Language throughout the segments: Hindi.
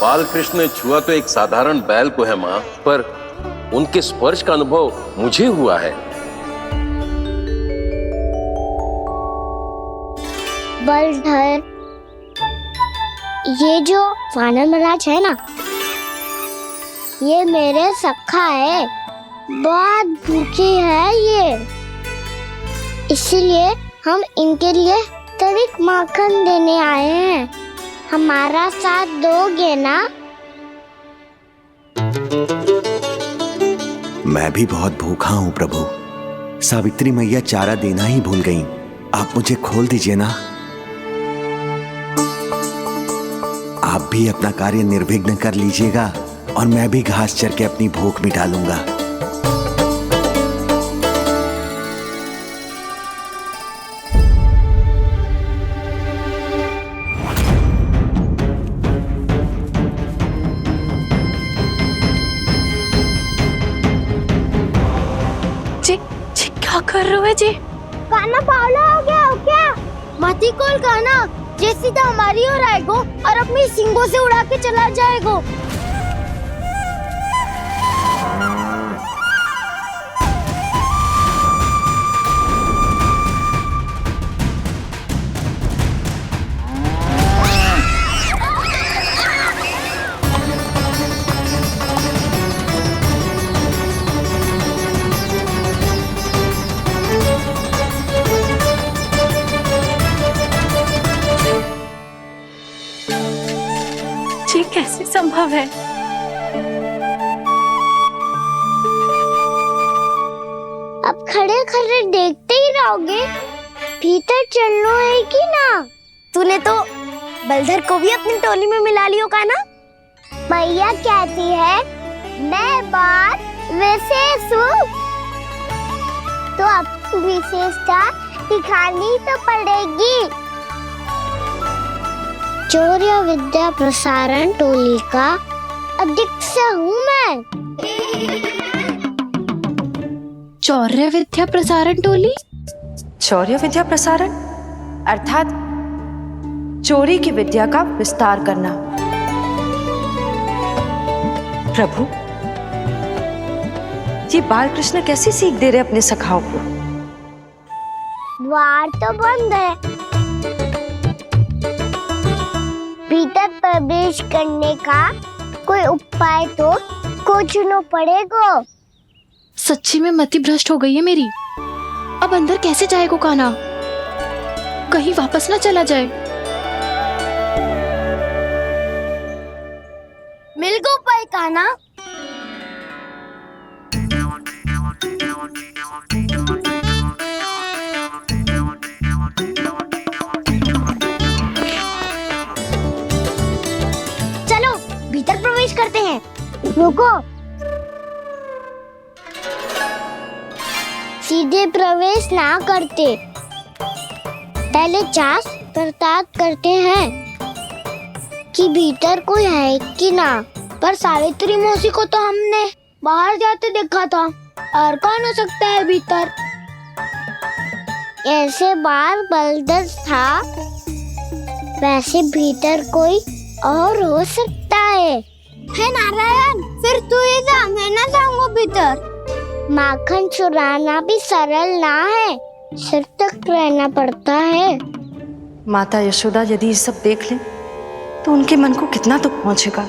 बालकृष्ण ने छुआ तो एक साधारण बैल को है माँ, पर उनके स्पर्श का अनुभव मुझे हुआ है। बलधर, ये जो वानर महाराज है ना, ये मेरे सखा है, बहुत भूखे है ये, इसलिए हम इनके लिए तनिक माखन देने आए हैं। हमारा साथ दोगे ना? मैं भी बहुत भूखा हूँ प्रभु। सावित्री मैया चारा देना ही भूल गईं। आप मुझे खोल दीजिए ना। आप भी अपना कार्य निर्विघ्न कर लीजिएगा और मैं भी घास चर के अपनी भूख मिटा लूंगा। जी क्या कर रहे हो जी? काना पावला हो गया हो क्या? मती कोल काना, ये सीधा हमारी ओर आएगो और अपनी सींगों से उड़ा के चला जाएगो। जी कैसे संभव है? अब खड़े खड़े देखते ही रहोगे? भीतर चलना है कि ना? तूने तो बलधर को भी अपनी टोली में मिला लियो का ना? मैया कहती है मैं बात विशेष हूँ, तो अब विशेषता दिखानी तो पड़ेगी। चौर्य विद्या प्रसारण टोली का अध्यक्ष हूँ मैं। चौर्य विद्या प्रसारण टोली? चौर्य विद्या प्रसारण अर्थात चोरी की विद्या का विस्तार करना। प्रभु, ये बालकृष्ण कैसी सीख दे रहे अपने सखाओं को? द्वार तो बंद है, भीतर प्रवेश करने का कोई उपाय तो खोजना पड़ेगा। सच्ची में मति भ्रष्ट हो गई है मेरी। अब अंदर कैसे जाएगा काना? कहीं वापस ना चला जाए। मिल गो पाए काना। चलो भीतर प्रवेश करते हैं। रुको, सीधे प्रवेश ना करते, पहले जांच पड़ताल करते हैं कि भीतर कोई है कि ना। पर सावित्री मौसी को तो हमने बाहर जाते देखा था, और कौन हो सकता है भीतर? ऐसे बार बलदर था, वैसे भीतर कोई और हो सकता है नारायण? फिर तू ही जा, मैं ना जाऊंगा भीतर। माखन चुराना भी सरल ना है, सतर्क रहना पड़ता है। माता यशोदा यदि ये सब देख लें तो उनके मन को कितना दुख पहुंचेगा।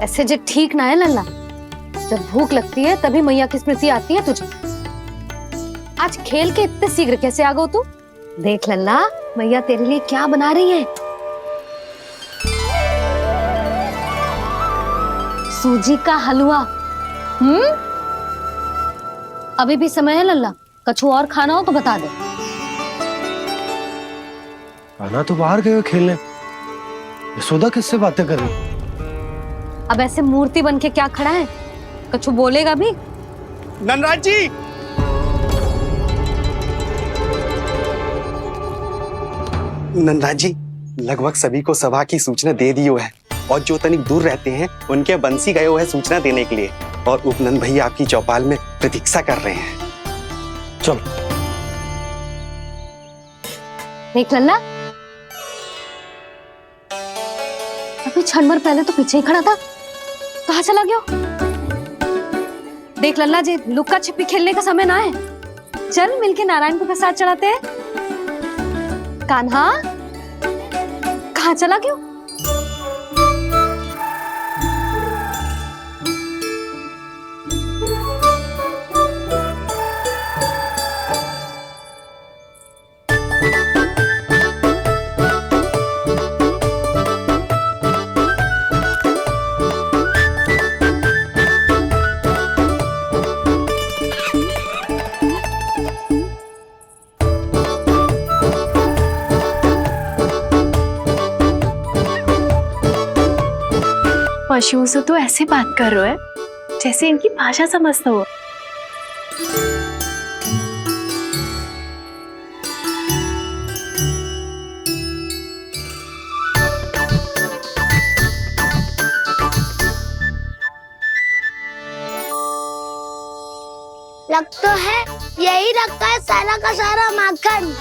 ऐसे जो ठीक ना है लल्ला, जब भूख लगती है तभी मैया की स्मृति आती है तुझे। आज खेल के इतने शीघ्र कैसे आ गो तू? देख लल्ला, मैया तेरे लिए क्या बना रही है। सूजी का हलवा। अभी भी समय है लल्ला, कछु और खाना हो तो बता दे। आना तो बाहर गए खेलने, यशोदा किससे बातें कर रही? अब ऐसे मूर्ति बन के क्या खड़ा है? कछु बोलेगा भी? ननराज जी, ननराज जी, लगभग सभी को सभा की सूचना दे दी है, और जो तनिक दूर रहते हैं उनके बंसी गए हुए हैं सूचना देने के लिए, और उपनंद भैया आपकी चौपाल में प्रतीक्षा कर रहे हैं। चल। देख लल्ला, अभी क्षण भर पहले तो पीछे ही खड़ा था, कहाँ चला गया? देख लल्ला जी, लुक्का छिपी खेलने का समय ना है, चल मिलके नारायण को प्रसाद चढ़ाते हैं। कान्हा, कहाँ चला गया? पशुओं से तो ऐसे बात कर रहे हो जैसे इनकी भाषा समझता हो। लग तो है यही रखा है सारा का सारा माखन।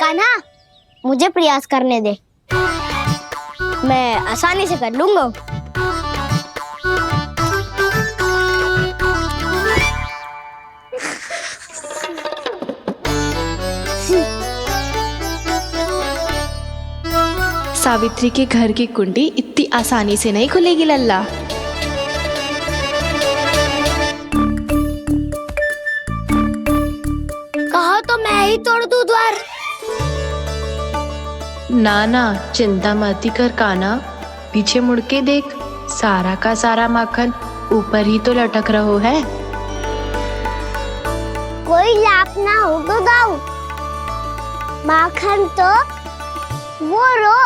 कान्हा, मुझे प्रयास करने दे, मैं आसानी से कर लूंगा। सावित्री के घर की कुंडी इतनी आसानी से नहीं खुलेगी लल्ला। कहो तो मैं ही तोड़ दूं द्वार। ना ना, चिंता मत कर कान्हा, पीछे मुड़ के देख, सारा का सारा माखन ऊपर ही तो लटक रहो है। कोई लाभ ना हो तो दाऊ, माखन तो वो रो।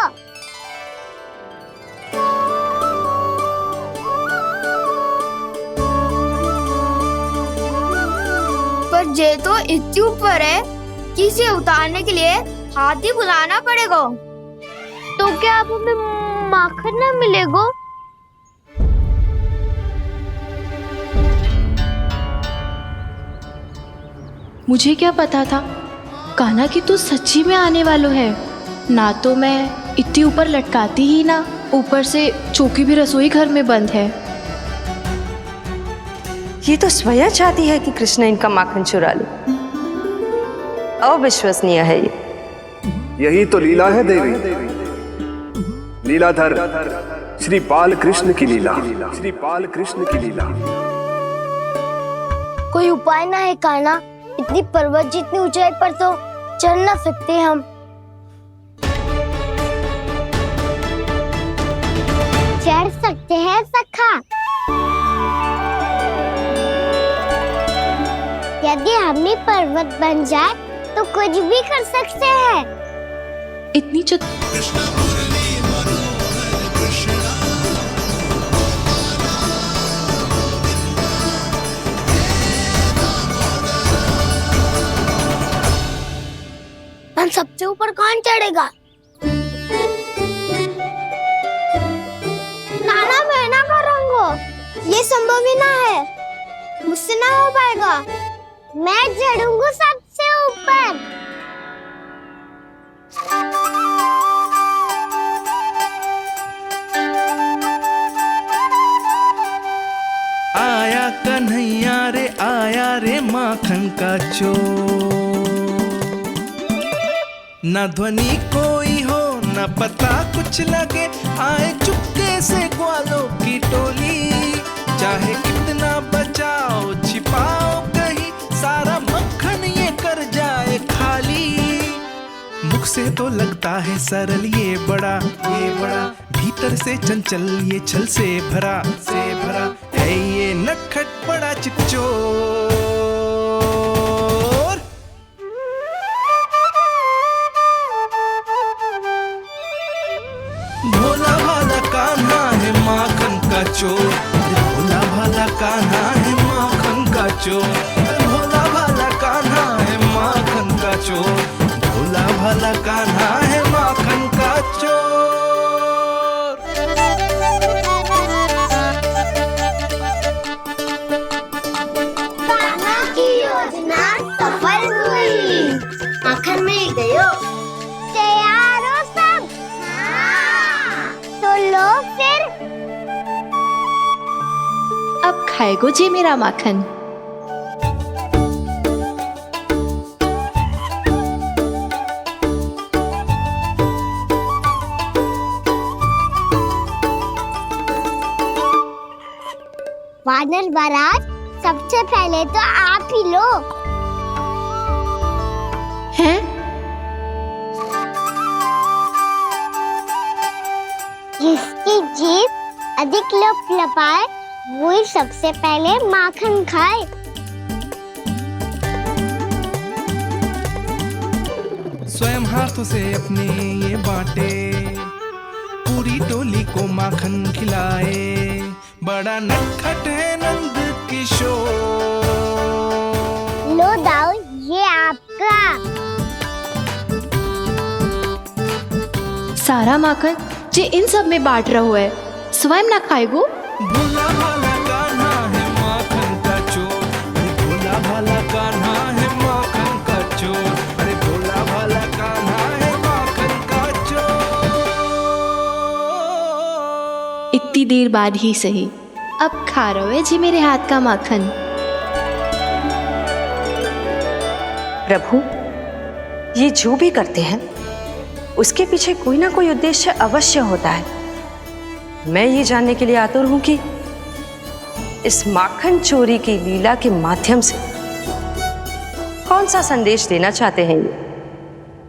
पर जे तो इतनी ऊपर है कि इसे उतारने के लिए हाथी बुलाना पड़ेगा। तो क्या अब हमें माखन ना मिलेगा? मुझे क्या पता था कान्हा कि तू सच्ची में आने वालो है। ना तो मैं इतनी ऊपर लटकाती ही ना, ऊपर से चौकी भी रसोई घर में बंद है। ये तो स्वयं चाहती है कि कृष्ण इनका माखन चुरा ले। अविश्वसनीय है ये। यही तो लीला है देवी, लीलाधर श्री बाल कृष्ण की लीला, श्री बाल कृष्ण की लीला। कोई उपाय ना है कान्हा? इतनी पर्वत जितनी ऊंचाई पर तो चढ़ ना सकते हम। चढ़ सकते हैं सखा, यदि हम भी पर्वत बन जाए तो कुछ भी कर सकते हैं। इतनी हम सबसे ऊपर कौन चढ़ेगा? नाना, मैं ना करूंगा, ये संभव ही ना है, मुझसे ना हो पाएगा। मैं चढ़ूंगा सबसे ऊपर। आया कन्हैया रे, आया रे माखन का चोर। न ध्वनि कोई हो न पता कुछ लगे, आए चुपके से ग्वालों की टोली। चाहे कितना बचाओ छिपाओ कहीं, सारा मक्खन ये कर जाए खाली। मुख से तो लगता है सरल ये बड़ा, भीतर से चंचल ये छल से भरा है ये नटखट बड़ा चिच्चोर। भोला भाला कान्हा है माखन का चोर, भोला भाला कान्हा है माखन का चोर, भोला भाला कान्हा है माखन का चोर, भोला भाला कान्हा खाएगो जे मेरा माखन। वानर महाराज, सबसे पहले तो आप ही लो। हैं? जिसकी जीभ अधिक लपलपाए वही सबसे पहले माखन खाए। स्वयं हाथों से अपने ये बांटे, पूरी टोली को माखन खिलाए। बड़ा नटखट है नंद किशोर। लो दाऊ, ये आपका। सारा माखन जे इन सब में बांट रहो है, स्वयं ना खाएगो। भोला भाला कान्हा है माखन का चोर, भोला भाला कान्हा है माखन का चोर, अरे भोला भाला कान्हा है माखन का चोर। इतनी देर बाद ही सही, अब खा रहो है जी मेरे हाथ का माखन। प्रभु, ये जो भी करते हैं उसके पीछे कोई ना कोई उद्देश्य अवश्य होता है। मैं ये जानने के लिए आतुर हूं कि इस माखन चोरी की लीला के माध्यम से कौन सा संदेश देना चाहते हैं ये।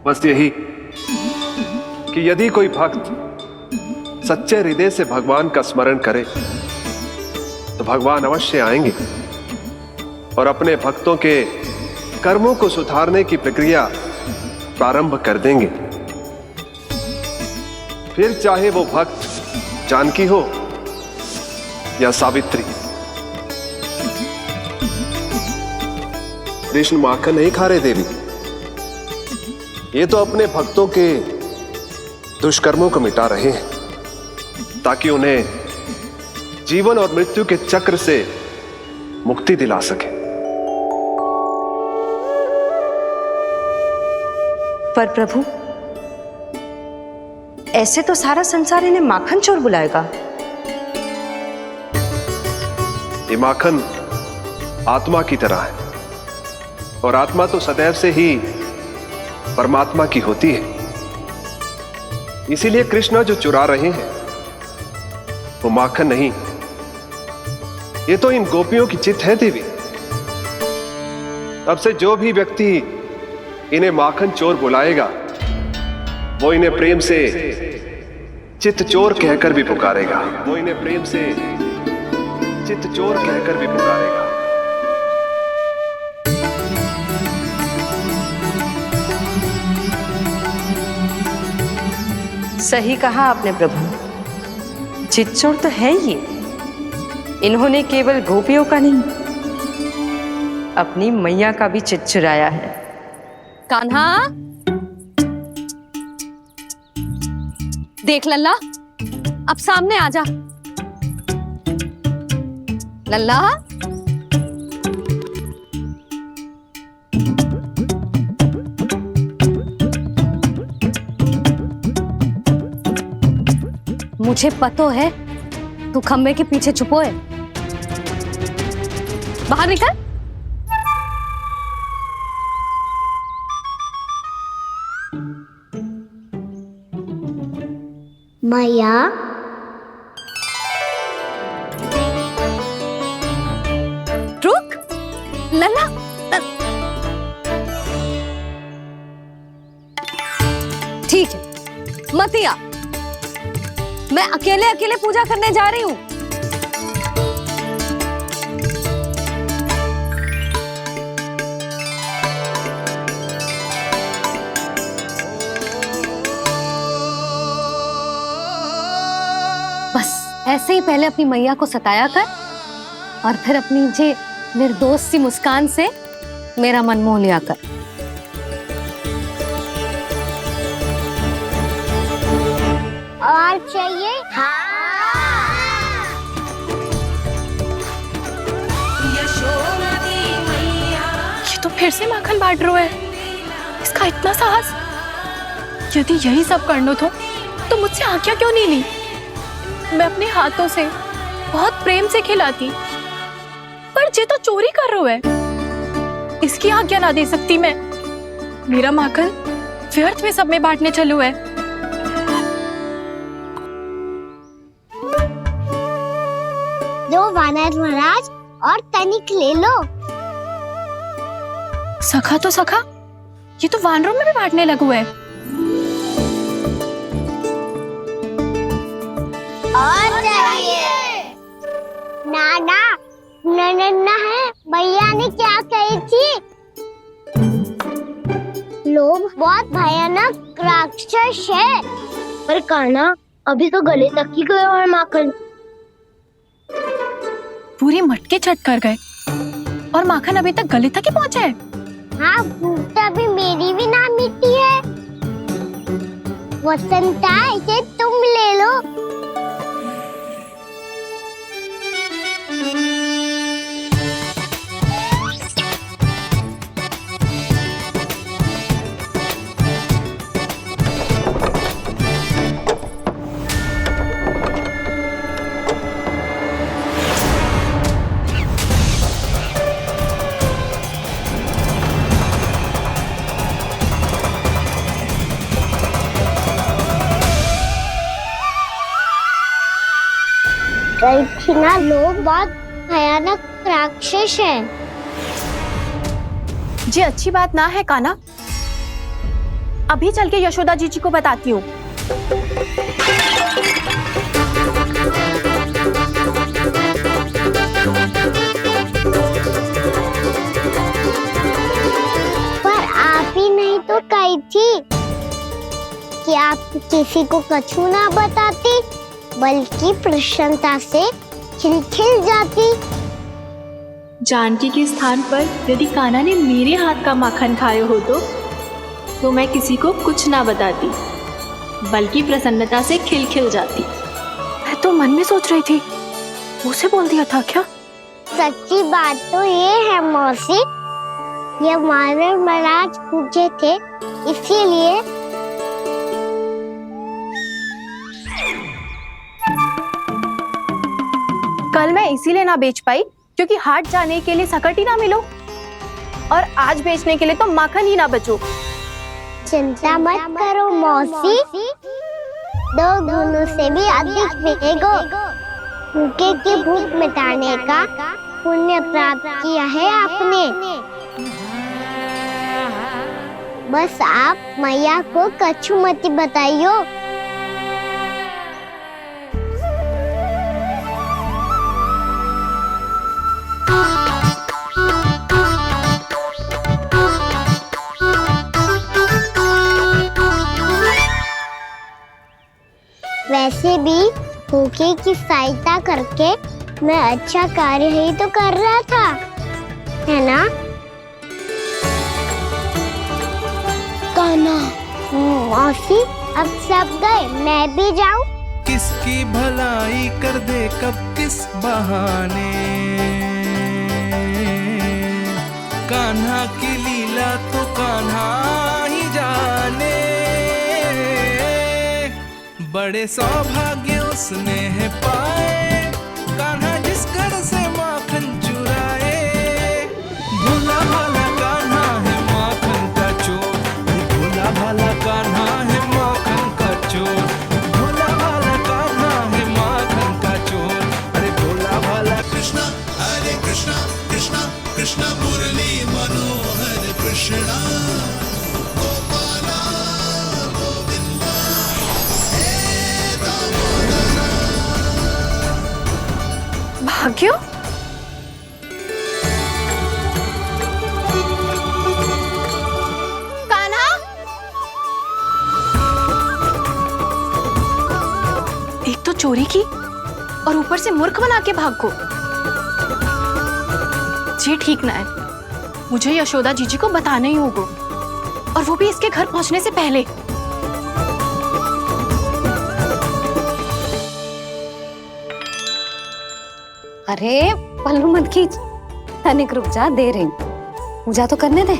बस यही कि यदि कोई भक्त सच्चे हृदय से भगवान का स्मरण करे तो भगवान अवश्य आएंगे और अपने भक्तों के कर्मों को सुधारने की प्रक्रिया प्रारंभ कर देंगे। फिर चाहे वो भक्त जानकी हो या सावित्री। कृष्ण माखन नहीं खा रहे देवी, ये तो अपने भक्तों के दुष्कर्मों को मिटा रहे हैं ताकि उन्हें जीवन और मृत्यु के चक्र से मुक्ति दिला सके। पर प्रभु, ऐसे तो सारा संसार इन्हें माखन चोर बुलाएगा। ये माखन आत्मा की तरह है और आत्मा तो सदैव से ही परमात्मा की होती है। इसीलिए कृष्ण जो चुरा रहे हैं वो माखन नहीं, ये तो इन गोपियों की चित्त है देवी। अब से जो भी व्यक्ति इन्हें माखन चोर बुलाएगा वो इन्हें प्रेम से चित्त चोर कहकर भी पुकारेगा। वो इन्हें प्रेम से चित्त चोर कहकर भी पुकारेगा। सही कहा आपने प्रभु, चित्त चोर तो है ये। इन्होंने केवल गोपियों का नहीं, अपनी मैया का भी चित्त चुराया है। कान्हा, देख लल्ला, अब सामने आ जा। लल्ला, मुझे पतो है तू खम्बे के पीछे छुपो है। बाहर निकल। मैया, रुक। लल्ला, ठीक है, मत आ। मैं अकेले अकेले पूजा करने जा रही हूँ। बस ऐसे ही पहले अपनी मैया को सताया कर और फिर अपनी जे निर्दोष सी मुस्कान से मेरा मन मोह लिया कर। और चाहिए? हाँ। ये तो फिर से माखन बांट रहा है। इसका इतना साहस। यदि यही सब करना तो मुझसे आज्ञा क्यों नहीं ली? मैं अपने हाथों से बहुत प्रेम से खिलाती, ये तो चोरी कर रहा है। इसकी आज्ञा ना दे सकती मैं। मेरा माखन व्यर्थ में सब में बांटने चलू है। दो वानर महाराज और तनिक ले लो। सखा तो सखा, ये तो वानरों में भी बांटने लगू है। और चाहिए। नाना नन्ना है, भैया ने क्या कही थी? लोभ बहुत भयानक राक्षस है। पर कान्हा अभी तो गले तक ही गया और माखन। पूरी मटके चट कर गए और माखन अभी तक गले तक ही पहुंचा है। हाँ, भूख तभी मेरी भी ना मिटी है। वसंता, इसे तुम ले लो। ना लोग बहुत भयानक राक्षस है। जी अच्छी बात ना है कान्हा। अभी चल के यशोदा जी को बताती हूँ। पर आप ही नहीं तो कही थी कि आप किसी को कछु ना बताती, बल्कि प्रसन्नता से खिलखिल जाती। जानकी के स्थान पर यदि कान्हा ने मेरे हाथ का माखन खाए हो तो मैं किसी को कुछ ना बताती, बल्कि प्रसन्नता से खिलखिल जाती। मैं तो मन में सोच रही थी, उसे बोल दिया था क्या? सच्ची बात तो ये है मौसी, ये वानर महाराज पूछे थे, इसीलिए। कल मैं इसीलिए ना बेच पाई क्योंकि हाट जाने के लिए सकट ही ना मिलो, और आज बेचने के लिए तो माखन ही ना बचो। चिंता मत करो मौसी, 2 गुनों से भी अधिक मिलेगा। भूखे की भूख मिटाने का पुण्य प्राप्त किया है आपने। बस आप मैया को कछु मत बताइयो। वैसे भी भूखे की सहायता करके मैं अच्छा कार्य ही तो कर रहा था, है ना? कान्हा, मौसी अब सब गए, मैं भी जाऊं? किसकी भलाई कर दे कब किस बहाने, कान्हा की लीला तो कान्हा ही जाने। बड़े सौभाग्य उसने है पाए, कान्हा जिस घर से माखन चुराए। भोला भाला कान्हा है माखन का चोर, भोला भाला कान्हा है माखन का चोर, भोला भाला कान्हा है माखन का चोर। अरे भोला भाला कृष्णा, हरे कृष्णा कृष्णा कृष्णा मुरली मनोहर कृष्णा। क्यों? कान्हा, एक तो चोरी की और ऊपर से मूर्ख बना के भाग को। ये ठीक ना है, मुझे यशोदा जीजी को बताना ही होगा, और वो भी इसके घर पहुंचने से पहले। अरे पल्लू मत खींच, तनिक रुक जा, दे रही हूँ, पूजा तो करने दे।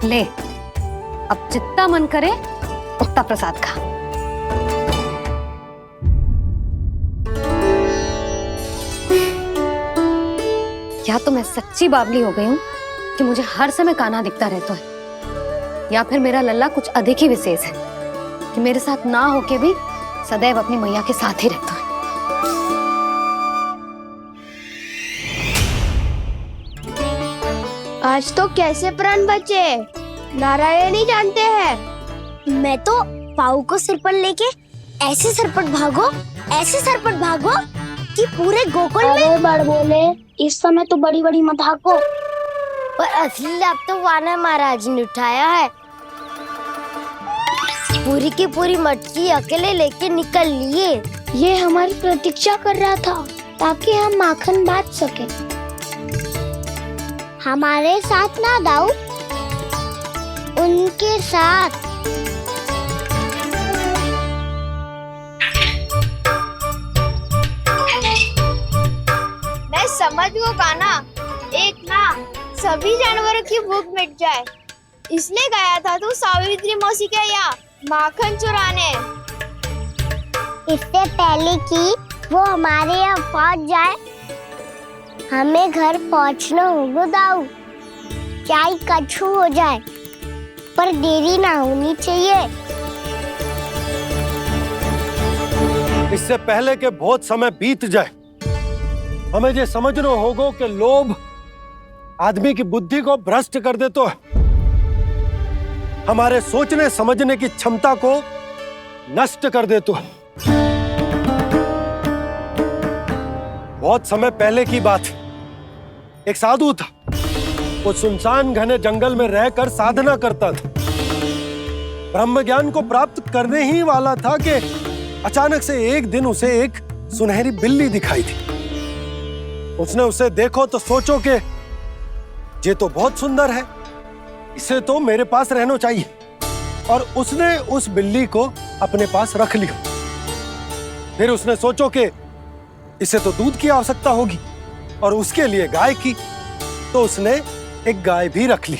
ले, अब जितना मन करे उतना प्रसाद खा। या तो मैं सच्ची बावली हो गई हूँ कि मुझे हर समय कान्हा दिखता रहता है, या फिर मेरा लल्ला कुछ अधिक ही विशेष है कि मेरे साथ ना होके भी सदैव अपनी मैया के साथ ही रहता है। आज तो कैसे प्राण बचे नारायण ही जानते हैं। मैं तो पाऊ को सिर पर लेके ऐसे सरपट भागो कि पूरे गोकुल में बड़ बोले। इस समय तो बड़ी बड़ी मत हाको। पर असली लाभ तो वानर महाराज ने उठाया है। पूरी की पूरी मटकी अकेले लेके निकल लिए। ये हमारी प्रतीक्षा कर रहा था ताकि हम माखन बांट सके। हमारे साथ ना दाऊ, उनके साथ। मैं समझ गो कान्हा, एक ना सभी जानवरों की भूख मिट जाए इसलिए गया था तू सावित्री मौसी के यहाँ माखन चुराने। इससे पहले कि वो हमारे यहाँ पहुँच जाए हमें घर पहुँचना होगा दाऊ। क्या ही कछु हो जाए पर देरी ना होनी चाहिए। इससे पहले के बहुत समय बीत जाए हमें ये समझना होगा कि लोभ आदमी की बुद्धि को भ्रष्ट कर देता है, हमारे सोचने समझने की क्षमता को नष्ट कर देता है। बहुत समय पहले की बात, एक साधु था। वो सुनसान घने जंगल में रहकर साधना करता था। ब्रह्म ज्ञान को प्राप्त करने ही वाला था कि अचानक से एक दिन उसे एक सुनहरी बिल्ली दिखाई थी। उसने उसे देखो तो सोचो कि ये तो बहुत सुंदर है, इसे तो मेरे पास रहना चाहिए। और उसने उस बिल्ली को अपने पास रख लिया। फिर उसने सोचो कि इसे तो दूध की आवश्यकता होगी और उसके लिए गाय की, तो उसने एक गाय भी रख ली।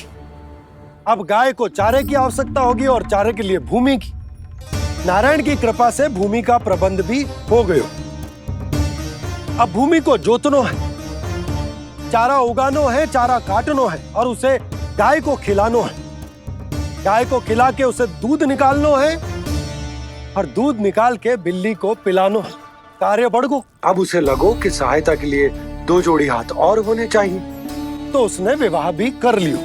अब गाय को चारे की आवश्यकता होगी और चारे के लिए भूमि की। नारायण की कृपा से भूमि का प्रबंध भी हो गया। अब भूमि को जोतनो है, चारा उगानो है, चारा काटनो है और उसे गाय को खिलानो है। गाय को खिला के उसे दूध निकालनो है और दूध निकाल के बिल्ली को पिलानो है। कार्य बढ़ गो। अब उसे लगो कि सहायता के लिए 2 जोड़ी हाथ और होने चाहिए, तो उसने विवाह भी कर लियो।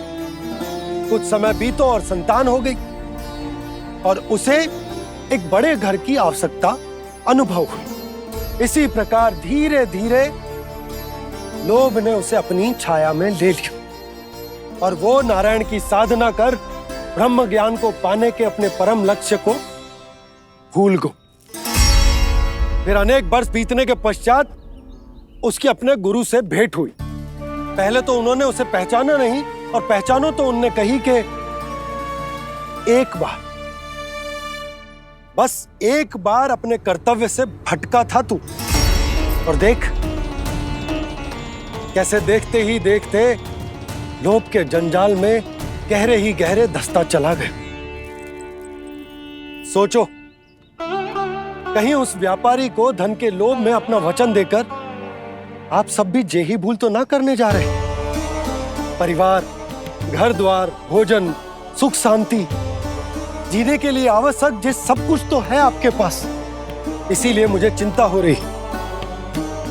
कुछ समय बीतो और संतान हो गई और उसे एक बड़े घर की आवश्यकता अनुभव हुई। इसी प्रकार धीरे धीरे लोभ ने उसे अपनी छाया में ले लिया और वो नारायण की साधना कर ब्रह्म ज्ञान को पाने के अपने परम लक्ष्य को भूल गो। फिर अनेक वर्ष बीतने के पश्चात उसकी अपने गुरु से भेंट हुई। पहले तो उन्होंने उसे पहचाना नहीं और पहचानो तो उनने कही कि एक बार, बस एक बार अपने कर्तव्य से भटका था तू, और देख कैसे देखते ही देखते लोभ के जंजाल में गहरे ही गहरे धंसता चला गया। सोचो, कहीं उस व्यापारी को धन के लोभ में अपना वचन देकर आप सब भी जे ही भूल तो ना करने जा रहे। परिवार, घर द्वार, भोजन, सुख शांति जीने के लिए आवश्यक जिस सब कुछ तो है आपके पास। इसीलिए मुझे चिंता हो रही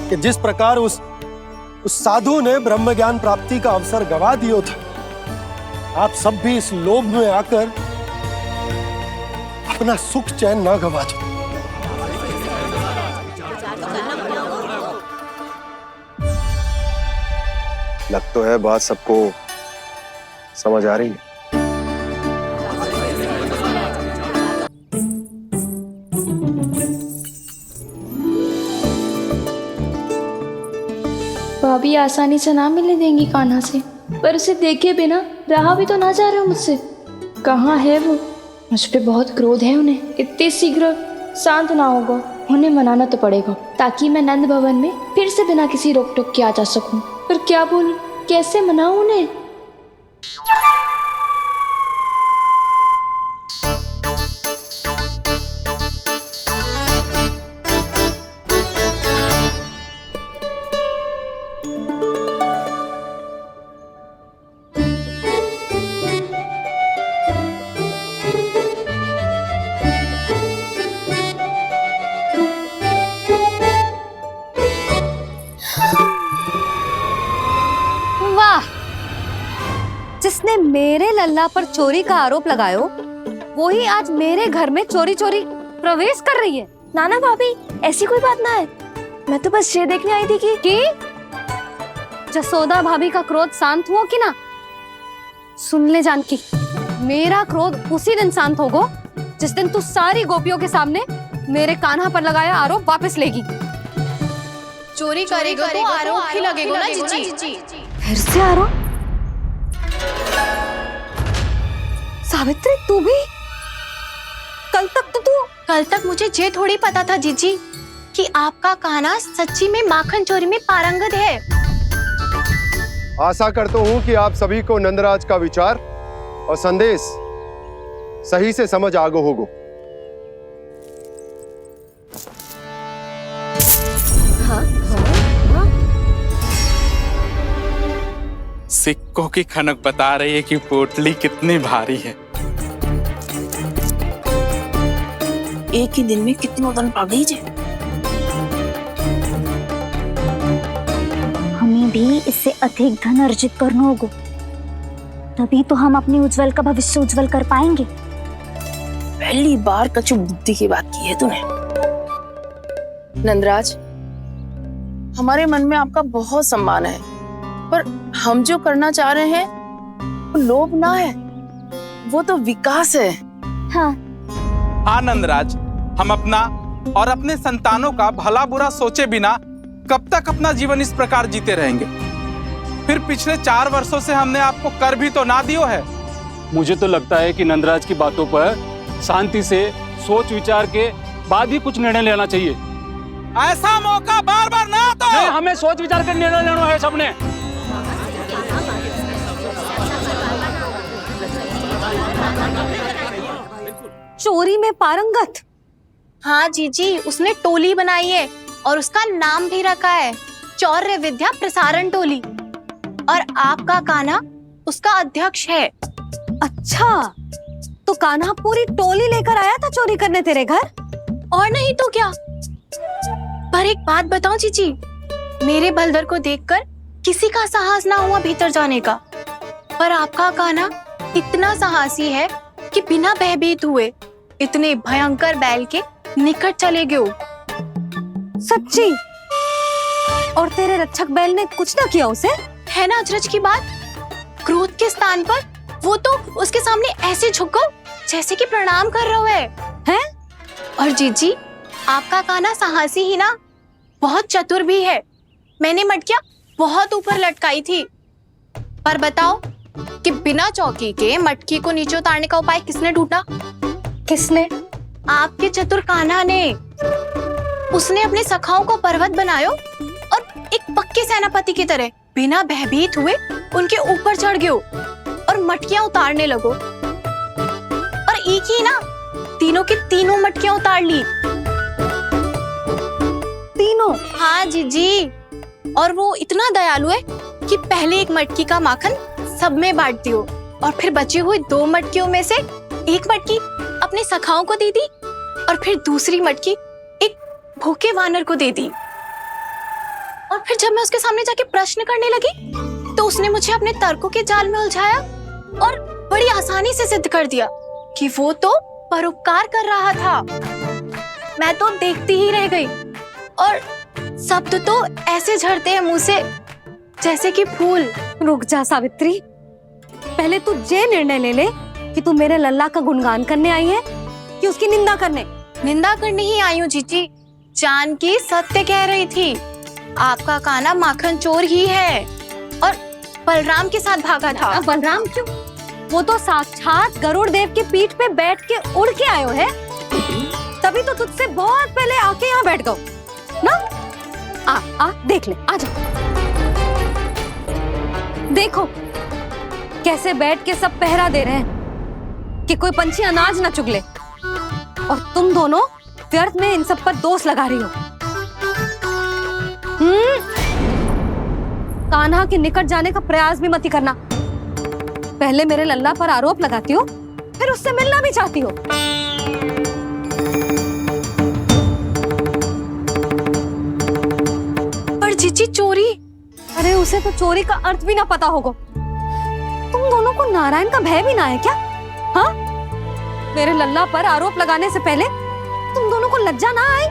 कि जिस प्रकार उस साधु ने ब्रह्म ज्ञान प्राप्ति का अवसर गवा दिया था, आप सब भी इस लोभ में आकर अपना सुख चैन ना गवा दो। लग तो है बात सबको समझ आ रही है। भाभी आसानी से ना मिलने देंगी कान्हा से, पर उसे देखे बिना रहा भी तो ना जा रहा मुझसे। कहाँ है वो? मुझ पे बहुत क्रोध है उन्हें। इतने शीघ्र शांत ना होगा, उन्हें मनाना तो पड़ेगा ताकि मैं नंद भवन में फिर से बिना किसी रोक टोक के आ जा सकूं। पर क्या बोलूं, कैसे मनाऊं उन्हें? जिसने मेरे लल्ला पर चोरी का आरोप लगायो, वो ही आज मेरे घर में चोरी चोरी प्रवेश कर रही है। नाना भाभी, ऐसी कोई बात ना है, मैं तो बस ये देखने आई थी कि जसोदा भाभी का क्रोध शांत हुआ कि ना? सुन ले जानकी, मेरा क्रोध उसी दिन शांत होगा जिस दिन तू सारी गोपियों के सामने मेरे कान्हा पर लगाया आरोप वापस लेगी। चोरी करेगा तो आरोप ही लगेगा ना जीजी। फिर से आरोप? सावित्री, तू भी? कल तक मुझे ये थोड़ी पता था जीजी कि आपका कान्हा सच्ची में माखन चोरी में पारंगत है। आशा करता हूँ कि आप सभी को नंदराज का विचार और संदेश सही से समझ आगो होगो। सिक्कों की खनक बता रही है कि पोटली कितनी भारी है। एक ही दिन में कितनों धन पा गई जे। हमें भी इससे अधिक धन अर्जित करना होगा, तभी तो हम अपनी उज्जवल का भविष्य उज्जवल कर पाएंगे। पहली बार कछु बुद्धि की बात की है तूने। नंदराज, हमारे मन में आपका बहुत सम्मान है, पर हम जो करना चाह रहे हैं वो लोभ ना है, वो तो विकास है। हाँ नंदराज, हम अपना और अपने संतानों का भला बुरा सोचे बिना कब तक अपना जीवन इस प्रकार जीते रहेंगे? फिर पिछले 4 वर्षों से हमने आपको कर भी तो ना दियो है। मुझे तो लगता है कि नंदराज की बातों पर शांति से सोच विचार के बाद ही कुछ निर्णय लेना चाहिए। ऐसा मौका बार बार ना आता। नहीं, हमें सोच विचार कर निर्णय लेना है सबने। चोरी में पारंगत? हाँ जीजी, उसने टोली बनाई है और उसका नाम भी रखा है चौर्य विद्या प्रसारण टोली, और आपका कान्हा उसका अध्यक्ष है। अच्छा, तो कान्हा पूरी टोली लेकर आया था चोरी करने तेरे घर? और नहीं तो क्या। पर एक बात बताऊं जीजी, मेरे बलदर को देखकर किसी का साहस ना हुआ भीतर जाने का, पर आपका कान्हा इतना साहसी है कि बिना भयभीत हुए इतने भयंकर बैल के निकट चले गए। सच्ची? और तेरे रक्षक बैल ने कुछ ना किया उसे? है ना अचरज की बात। क्रोध के स्थान पर वो तो उसके सामने ऐसे झुको जैसे कि प्रणाम कर रहा है। और जीजी, आपका कान्हा साहसी ही ना, बहुत चतुर भी है। मैंने मटकियां बहुत ऊपर लटकाई थी, पर बताओ कि बिना चौकी के मटकी को नीचे उतारने का उपाय किसने ढूंढा? किसने? आपके चतुर कान्हा ने। उसने अपने सखाओं को पर्वत बनायो और एक पक्के सेनापति की तरह बिना भयभीत हुए उनके ऊपर चढ़ गयो और मटकियां उतारने लगो, और एक ही ना, तीनों की तीनों मटकियां उतार ली। तीनों? हाँ जीजी, और वो इतना दयालु है कि पहले एक मटकी का माखन सब में बांट दियो, और फिर बची हुई 2 मटकियों में से एक मटकी अपने सखाओं को दे दी, और फिर दूसरी मटकी एक भूखे वानर को दे दी। और फिर जब मैं उसके सामने जाके प्रश्न करने लगी तो उसने मुझे अपने तर्कों के जाल में उलझाया और बड़ी आसानी से सिद्ध कर दिया कि वो तो परोपकार कर रहा था। मैं तो देखती ही रह गई, और शब्द तो ऐसे झड़ते हैं मुंह से जैसे कि फूल। रुक जा सावित्री, पहले तू ये निर्णय ले ले कि तू मेरे लल्ला का गुणगान करने आई है कि उसकी निंदा करने? निंदा करने ही आई हूँ जीजी। जानकी सत्य कह रही थी, आपका कान्हा माखन चोर ही है और बलराम के साथ भागा था। बलराम क्यों? वो तो साक्षात गरुड़ देव के पीठ पे बैठ के उड़ के आयो है, तभी तो तुझसे बहुत पहले आके यहाँ बैठ गओ ना। आ देख ले, आ जा। देखो कैसे बैठ के सब पहरा दे रहे हैं कि कोई पंछी अनाज ना चुगले, और तुम दोनों व्यर्थ में इन सब पर दोष लगा रही हो। कान्हा के निकट जाने का प्रयास भी मत ही करना। पहले मेरे लल्ला पर आरोप लगाती हो, फिर उससे मिलना भी चाहती हो। पर जीजी चोरी? अरे उसे तो चोरी का अर्थ भी ना पता होगा। तुम दोनों दोनों को नारायण का भय भी ना है क्या? हाँ, मेरे लल्ला पर आरोप लगाने से पहले तुम दोनों को लज्जा ना आई?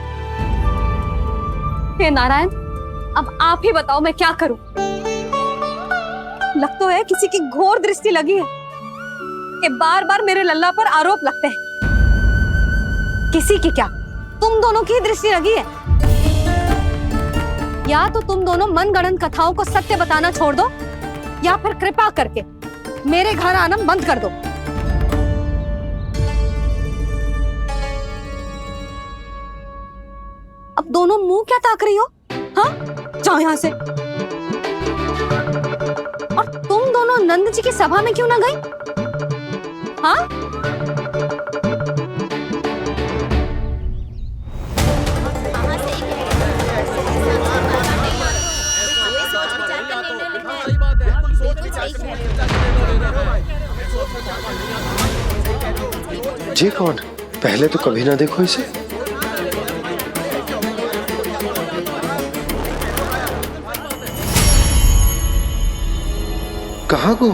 हे नारायण, अब आप ही बताओ मैं क्या करूं? लग तो है किसी की घोर दृष्टि लगी है कि बार बार मेरे लल्ला पर आरोप लगते हैं। किसी की क्या, तुम दोनों की दृष्टि लगी है। या तो तुम दोनों मनगढ़ंत कथाओं को सत्य बताना छोड़ दो, या फिर कृपा करके मेरे घर आना बंद कर दो। अब दोनों मुंह क्या ताक रही हो? हाँ, जाओ यहां से। और तुम दोनों नंद जी की सभा में क्यों ना गई? हाँ? जी कौन? पहले तो कभी ना देखो इसे। कहाँ को?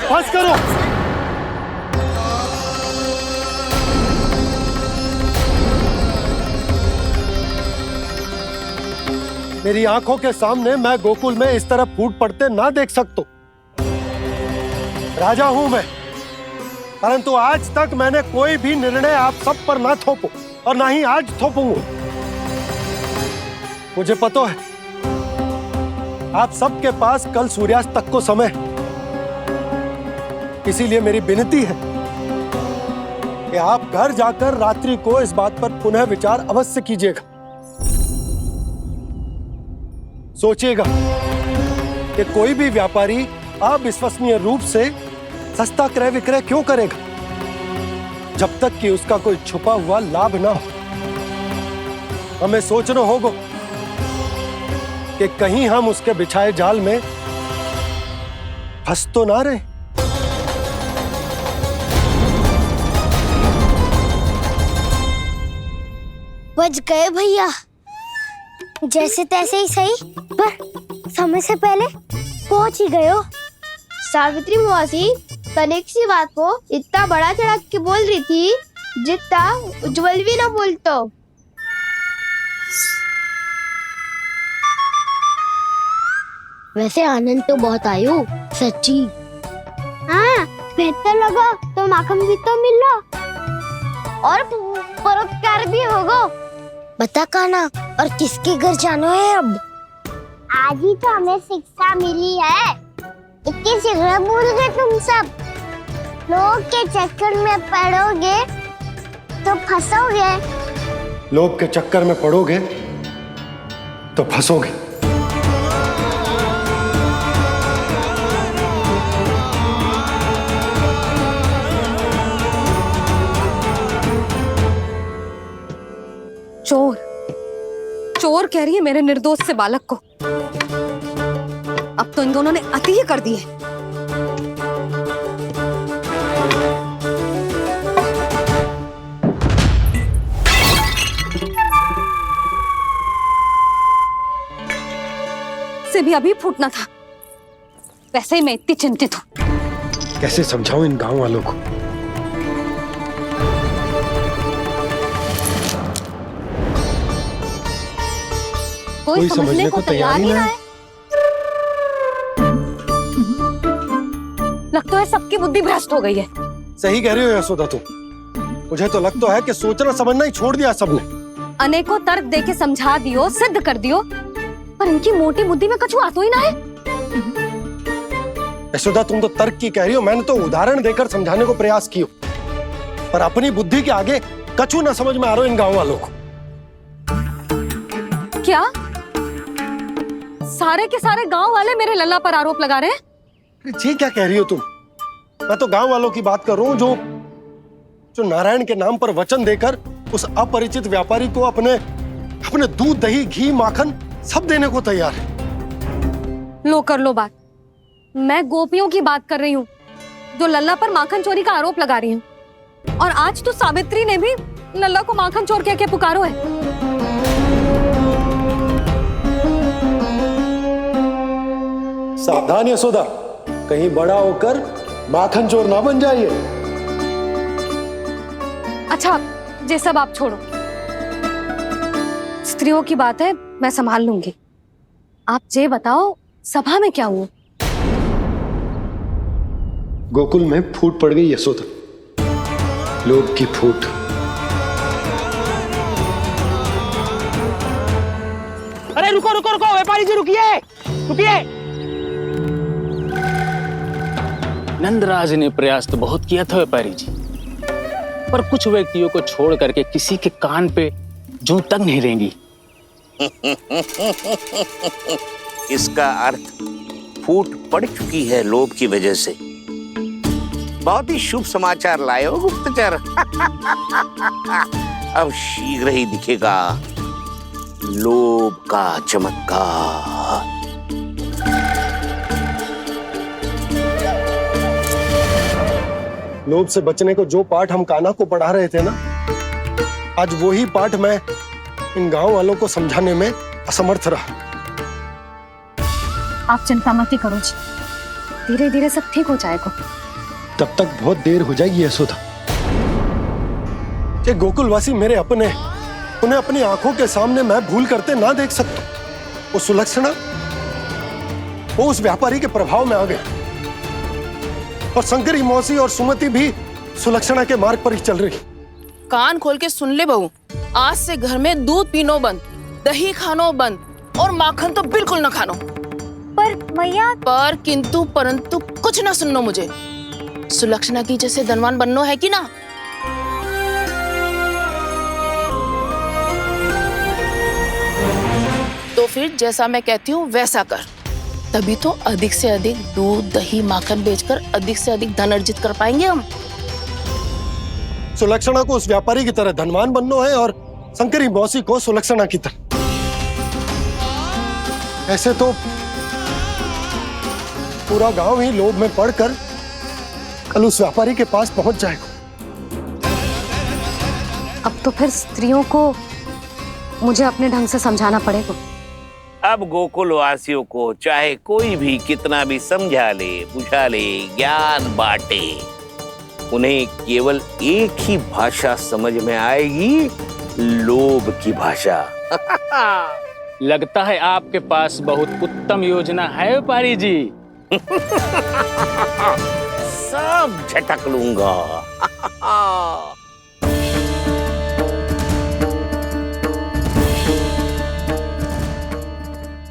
बस करो। मेरी आंखों के सामने मैं गोकुल में इस तरह फूट पड़ते ना देख सकता। राजा हूं मैं, परंतु आज तक मैंने कोई भी निर्णय आप सब पर ना थोपो और ना ही आज थोपूंगा। मुझे पता है आप सबके पास कल सूर्यास्त तक को समय, इसीलिए मेरी विनती है कि आप घर जाकर रात्रि को इस बात पर पुनः विचार अवश्य कीजिएगा। सोचिएगा कि कोई भी व्यापारी अविश्वसनीय रूप से सस्ता क्रय विक्रय क्यों करेगा, जब तक कि उसका कोई छुपा हुआ लाभ ना हो। हमें सोचना होगा कि कहीं हम उसके बिछाए जाल में फंस तो ना रहे। बच गए भैया, जैसे तैसे ही सही, पर समय से पहले पहुंच ही गए हो। सावित्री मौसी तनिक सी बात को इतना बड़ा चढ़ा के बोल रही थी जितना उज्जवल भी ना बोलतो। वैसे आनंद तो बहुत आयो, सच्ची। हाँ, बेहतर लगा तो माखन भी तो मिल रहा और परोपकार भी होगा। बता काना, और किसके घर जाना है अब? आज ही तो हमें शिक्षा मिली है, इतनी शीघ्र भूल गए तुम सब। लोग के चक्कर में पड़ोगे तो फंसोगे। लोग के चक्कर में पड़ोगे तो फंसोगे। चोर, चोर कह रही है मेरे निर्दोष से बालक को। अब तो इन दोनों ने अति ही कर दी है। से भी अभी फूटना था। वैसे ही मैं इतनी चिंतित हूं। कैसे समझाऊं इन गांव वालों को? कोई समझने को तैयार ही ना है। लगता है सबकी बुद्धि भ्रष्ट हो गई है। सही कह रही हो यशोदा तुम। मुझे तो लगता है कि सोचना समझना ही छोड़ दिया सबने। अनेकों तर्क देके समझा दियो, सिद्ध कर दियो, पर इनकी मोटी बुद्धि में कछु आता ही ना है। यशोदा तुम तो तर्क की कह रही हो, मैंने तो उदाहरण देकर समझाने को प्रयास किया, पर अपनी बुद्धि के आगे कछु ना समझ में आ रहा इन गांव वालों को। क्या सारे के सारे गांव वाले मेरे लल्ला पर आरोप लगा रहे हैं? जी क्या कह रही हो तुम? मैं तो गांव वालों की बात कर रहा हूं जो नारायण के नाम पर वचन देकर उस अपरिचित व्यापारी को अपने दूध, दही, घी, माखन सब देने को तैयार है। लो कर लो बात। मैं गोपियों की बात कर रही हूँ जो लल्ला पर माखन चोरी का आरोप लगा रही हैं। और आज तो सावित्री ने भी लल्ला को माखन चोर कह के पुकारो है। सावधान यशोदा, कहीं बड़ा होकर माखन चोर ना बन जाइए। अच्छा ये सब आप छोड़ो, स्त्रियों की बात है, मैं संभाल लूंगी। आप ये बताओ सभा में क्या हुआ? गोकुल में फूट पड़ गई यशोदा, लोभ की फूट। अरे रुको रुको रुको, व्यापारी जी रुकिए रुकिए। नंदराज ने प्रयास तो बहुत किया था व्यापारी जी, पर कुछ व्यक्तियों को छोड़ करके किसी के कान पे जूं तक नहीं रेंगी। इसका अर्थ फूट पड़ चुकी है लोभ की वजह से। बहुत ही शुभ समाचार लाए हो गुप्तचर। अब शीघ्र ही दिखेगा लोभ का चमत्कार। लोभ से बचने को जो पाठ हम कान्हा को पढ़ा रहे थे ना, आज वही पाठ मैं इन गांव वालों को समझाने में असमर्थ रहा। आप चिंता मत करो जी, धीरे धीरे सब ठीक हो जाएगा। तब तक बहुत देर हो जाएगी यशोदा। ये गोकुलवासी मेरे अपने, उन्हें अपनी आंखों के सामने मैं भूल करते ना देख सकता। वो सुलक्षणा, वो उस व्यापारी के प्रभाव में आ गए, और शंकरी मौसी और सुमति भी सुलक्षणा के मार्ग पर ही चल रही। कान खोल के सुन ले बहू, आज से घर में दूध पीनो बंद, दही खानो बंद और माखन तो बिल्कुल न खानो। पर मैया, पर किंतु परंतु कुछ ना सुननो मुझे। सुलक्षणा की जैसे धनवान बननो है कि ना? तो फिर जैसा मैं कहती हूँ वैसा कर, तभी तो अधिक से अधिक दूध दही माखन बेचकर अधिक से अधिक धन अर्जित कर पाएंगे हम। सुलक्षणा को उस व्यापारी की तरह धनवान बनना है और शंकरी मौसी को सुलक्षणा की तरह। ऐसे तो पूरा गांव ही लोभ में पड़कर कल उस व्यापारी के पास पहुंच जाएगा। अब तो फिर स्त्रियों को मुझे अपने ढंग से समझाना पड़ेगा। अब गोकुल वासियों को चाहे कोई भी कितना भी समझा ले, बुझा ले, ज्ञान बांटे, उन्हें केवल एक ही भाषा समझ में आएगी, लोभ की भाषा। लगता है आपके पास बहुत उत्तम योजना है व्यापारी जी। सब झटक लूंगा।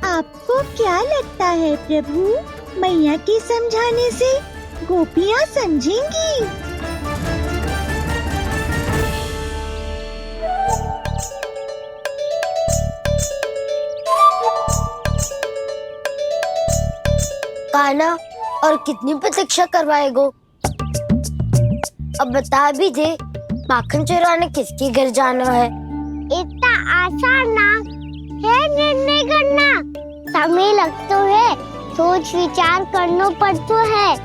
आपको क्या लगता है प्रभु, मैया के समझाने से गोपियाँ समझेंगी? कान्हा, और कितनी प्रतीक्षा करवाएगो? अब बता भी दे, माखन चुराने किसके घर जाना है? इतना आसान ना है निर्णय करना, समय लगता है, सोच विचार करना पड़ता है।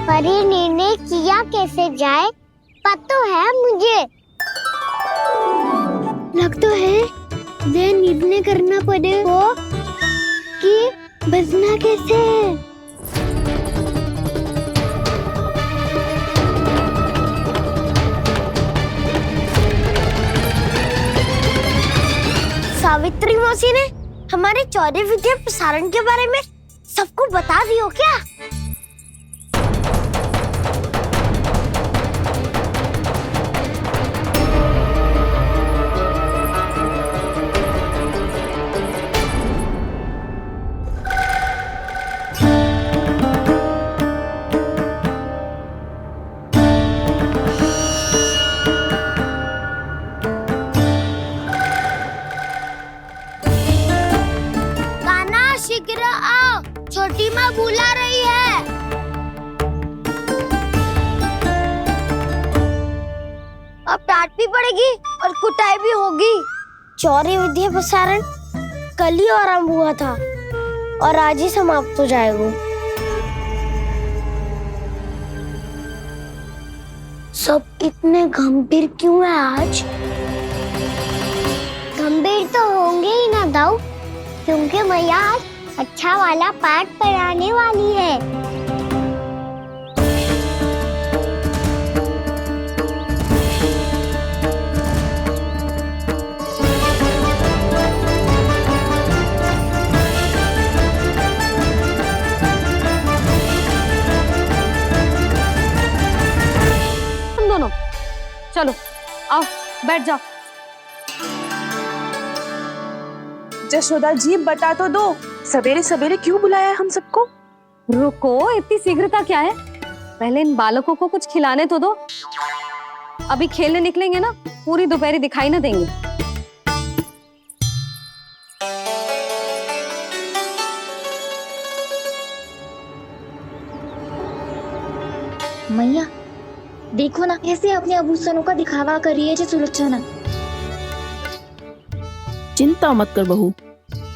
पर ये निर्णय किया कैसे जाए पता है मुझे। लगता है ये निर्णय करना पड़ेगा कि बचना कैसे। सावित्री मौसी ने हमारे चौरे विद्या प्रसारण के बारे में सबको बता दियो क्या? छोटी माँ बुला रही है। अब डांट भी पड़ेगी और कुटाई भी होगी। चौरे विद्या प्रसारण कल ही आरंभ हुआ था और आज ही समाप्त हो जाएगा। सब इतने गंभीर क्यों है आज? गंभीर तो होंगे ही ना दाऊ, क्योंकि मैया आज अच्छा वाला पाठ पढ़ाने वाली है। तुम दोनों चलो, आओ बैठ जाओ। जशोदा जी बता तो दो, सवेरे सवेरे क्यों बुलाया है हम सबको? रुको, इतनी शीघ्रता क्या है? पहले इन बालकों को कुछ खिलाने तो दो। अभी खेलने निकलेंगे ना, पूरी दोपहरी दिखाई ना देंगे। मैया देखो ना, कैसे अपने आभूषणों का दिखावा कर रही है जी सुलोचना। चिंता मत कर बहू,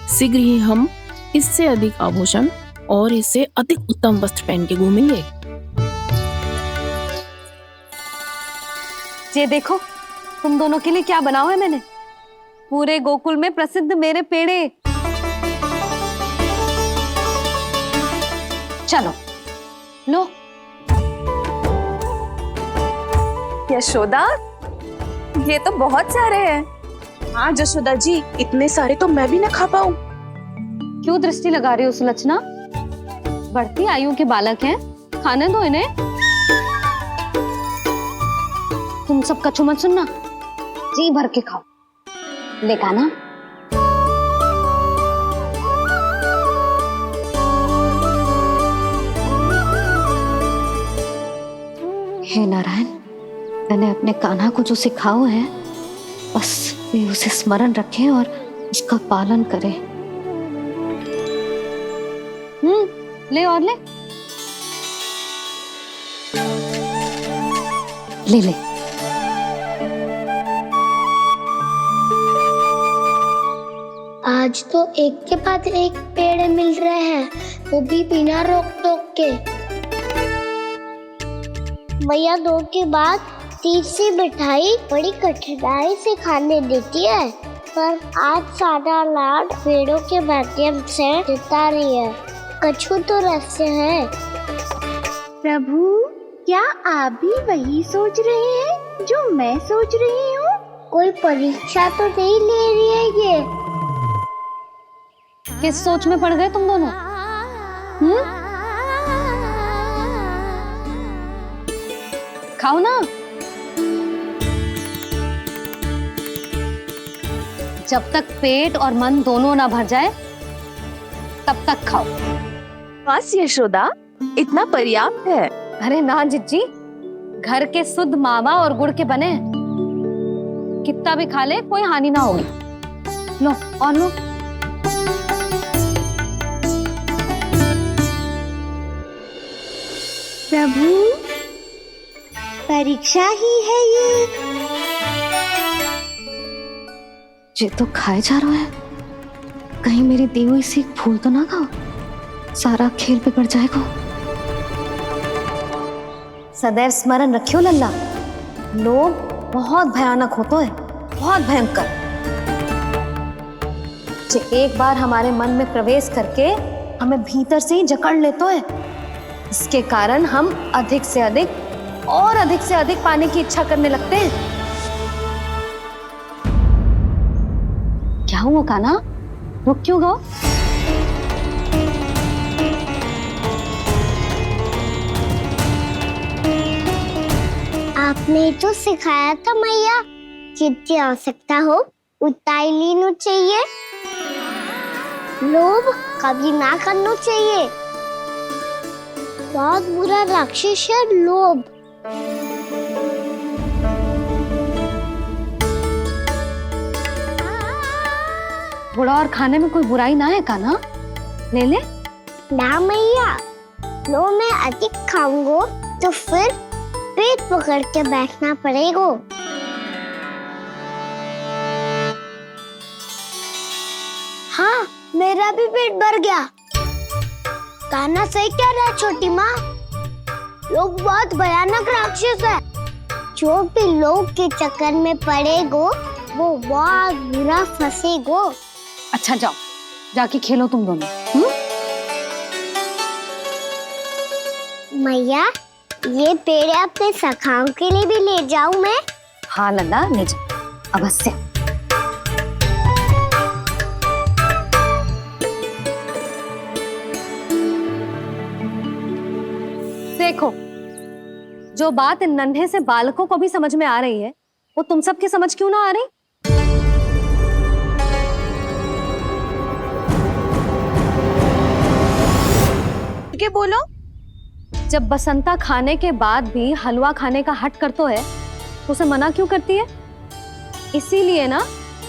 शीघ्र ही हम इससे अधिक आभूषण और इससे अधिक उत्तम वस्त्र पहन के घूमेंगे। ये देखो, तुम दोनों के लिए क्या बनाओ है मैंने। पूरे गोकुल में प्रसिद्ध मेरे पेड़े। चलो लो। यशोदा, ये तो बहुत सारे हैं। हाँ जशोदा जी, इतने सारे तो मैं भी ना खा पाऊं। क्यों दृष्टि लगा रही हो सुलक्षणा? बढ़ती आयु के बालक हैं, खाने दो इन्हें। तुम सब कछु मत सुनना, जी भर के खाओ। लेगा ना? हे नारायण, मैंने अपने कान्हा को जो सिखाओ है, बस वे उसे स्मरण रखें और उसका पालन करें। ले और ले ले ले। आज तो एक के बाद एक पेड़ मिल रहे हैं, वो भी बिना रोक टोक के। मैया 2 के बाद तीसरी मिठाई बड़ी कठिनाई से खाने देती है, पर आज सादा लाड पेड़ों के माध्यम से जिता रही है। कछु तो रहस्य है। प्रभु, क्या आप भी वही सोच रहे हैं जो मैं सोच रही हूँ? कोई परीक्षा तो नहीं ले रही है ये? किस सोच में पड़ गए तुम दोनों? खाओ ना। जब तक पेट और मन दोनों ना भर जाए तब तक खाओ। बस यशोदा, इतना पर्याप्त है। अरे ना जिज्जी, घर के शुद्ध मावा और गुड़ के बने, कितना भी खा ले कोई हानि ना होगी। लो और लो। प्रभु, परीक्षा ही है ये तो खाए जा रहा है। कहीं मेरी दी हुई सीख फूल तो ना खाओ, सारा खेल बिगड़ जाएगा। सदैव स्मरण रखियो लल्ला, लोग बहुत भयानक होते हैं, बहुत भयंकर। जो एक बार हमारे मन में प्रवेश करके हमें भीतर से ही जकड़ लेते हैं, इसके कारण हम अधिक से अधिक और अधिक से अधिक पाने की इच्छा करने लगते हैं। क्या हुआ कान्हा, रुक क्यों गो? आपने तो सिखाया था मैया, जितनी आवश्यकता हो उतना ही लेना चाहिए, लोभ कभी ना करना चाहिए। बहुत बुरा राक्षस है लोभ। बुरा और खाने में कोई बुराई ना है कान्हा, ले ले। ना मैया, लो मैं अधिक खाऊंगा तो फिर पेट पकड़ के बैठना पड़ेगा। हाँ, मेरा भी पेट भर गया। कान्हा सही कह रहा है छोटी माँ, लोग बहुत भयानक राक्षस है। जो भी लोग के चक्कर में पड़ेगो वो बहुत बुरा फंसेगो। अच्छा जाओ, जाके खेलो तुम दोनों। मैया, ये पेड़ अपने सखाओं के लिए भी ले जाऊं मैं? हाँ लल्ला, ले जा अवश्य। देखो, जो बात इन नन्हे से बालकों को भी समझ में आ रही है, वो तुम सबकी समझ क्यों ना आ रही? क्या बोलो? जब बसंता खाने के बाद भी हलवा खाने का हट करतो है, तो उसे मना क्यों करती है? इसीलिए ना,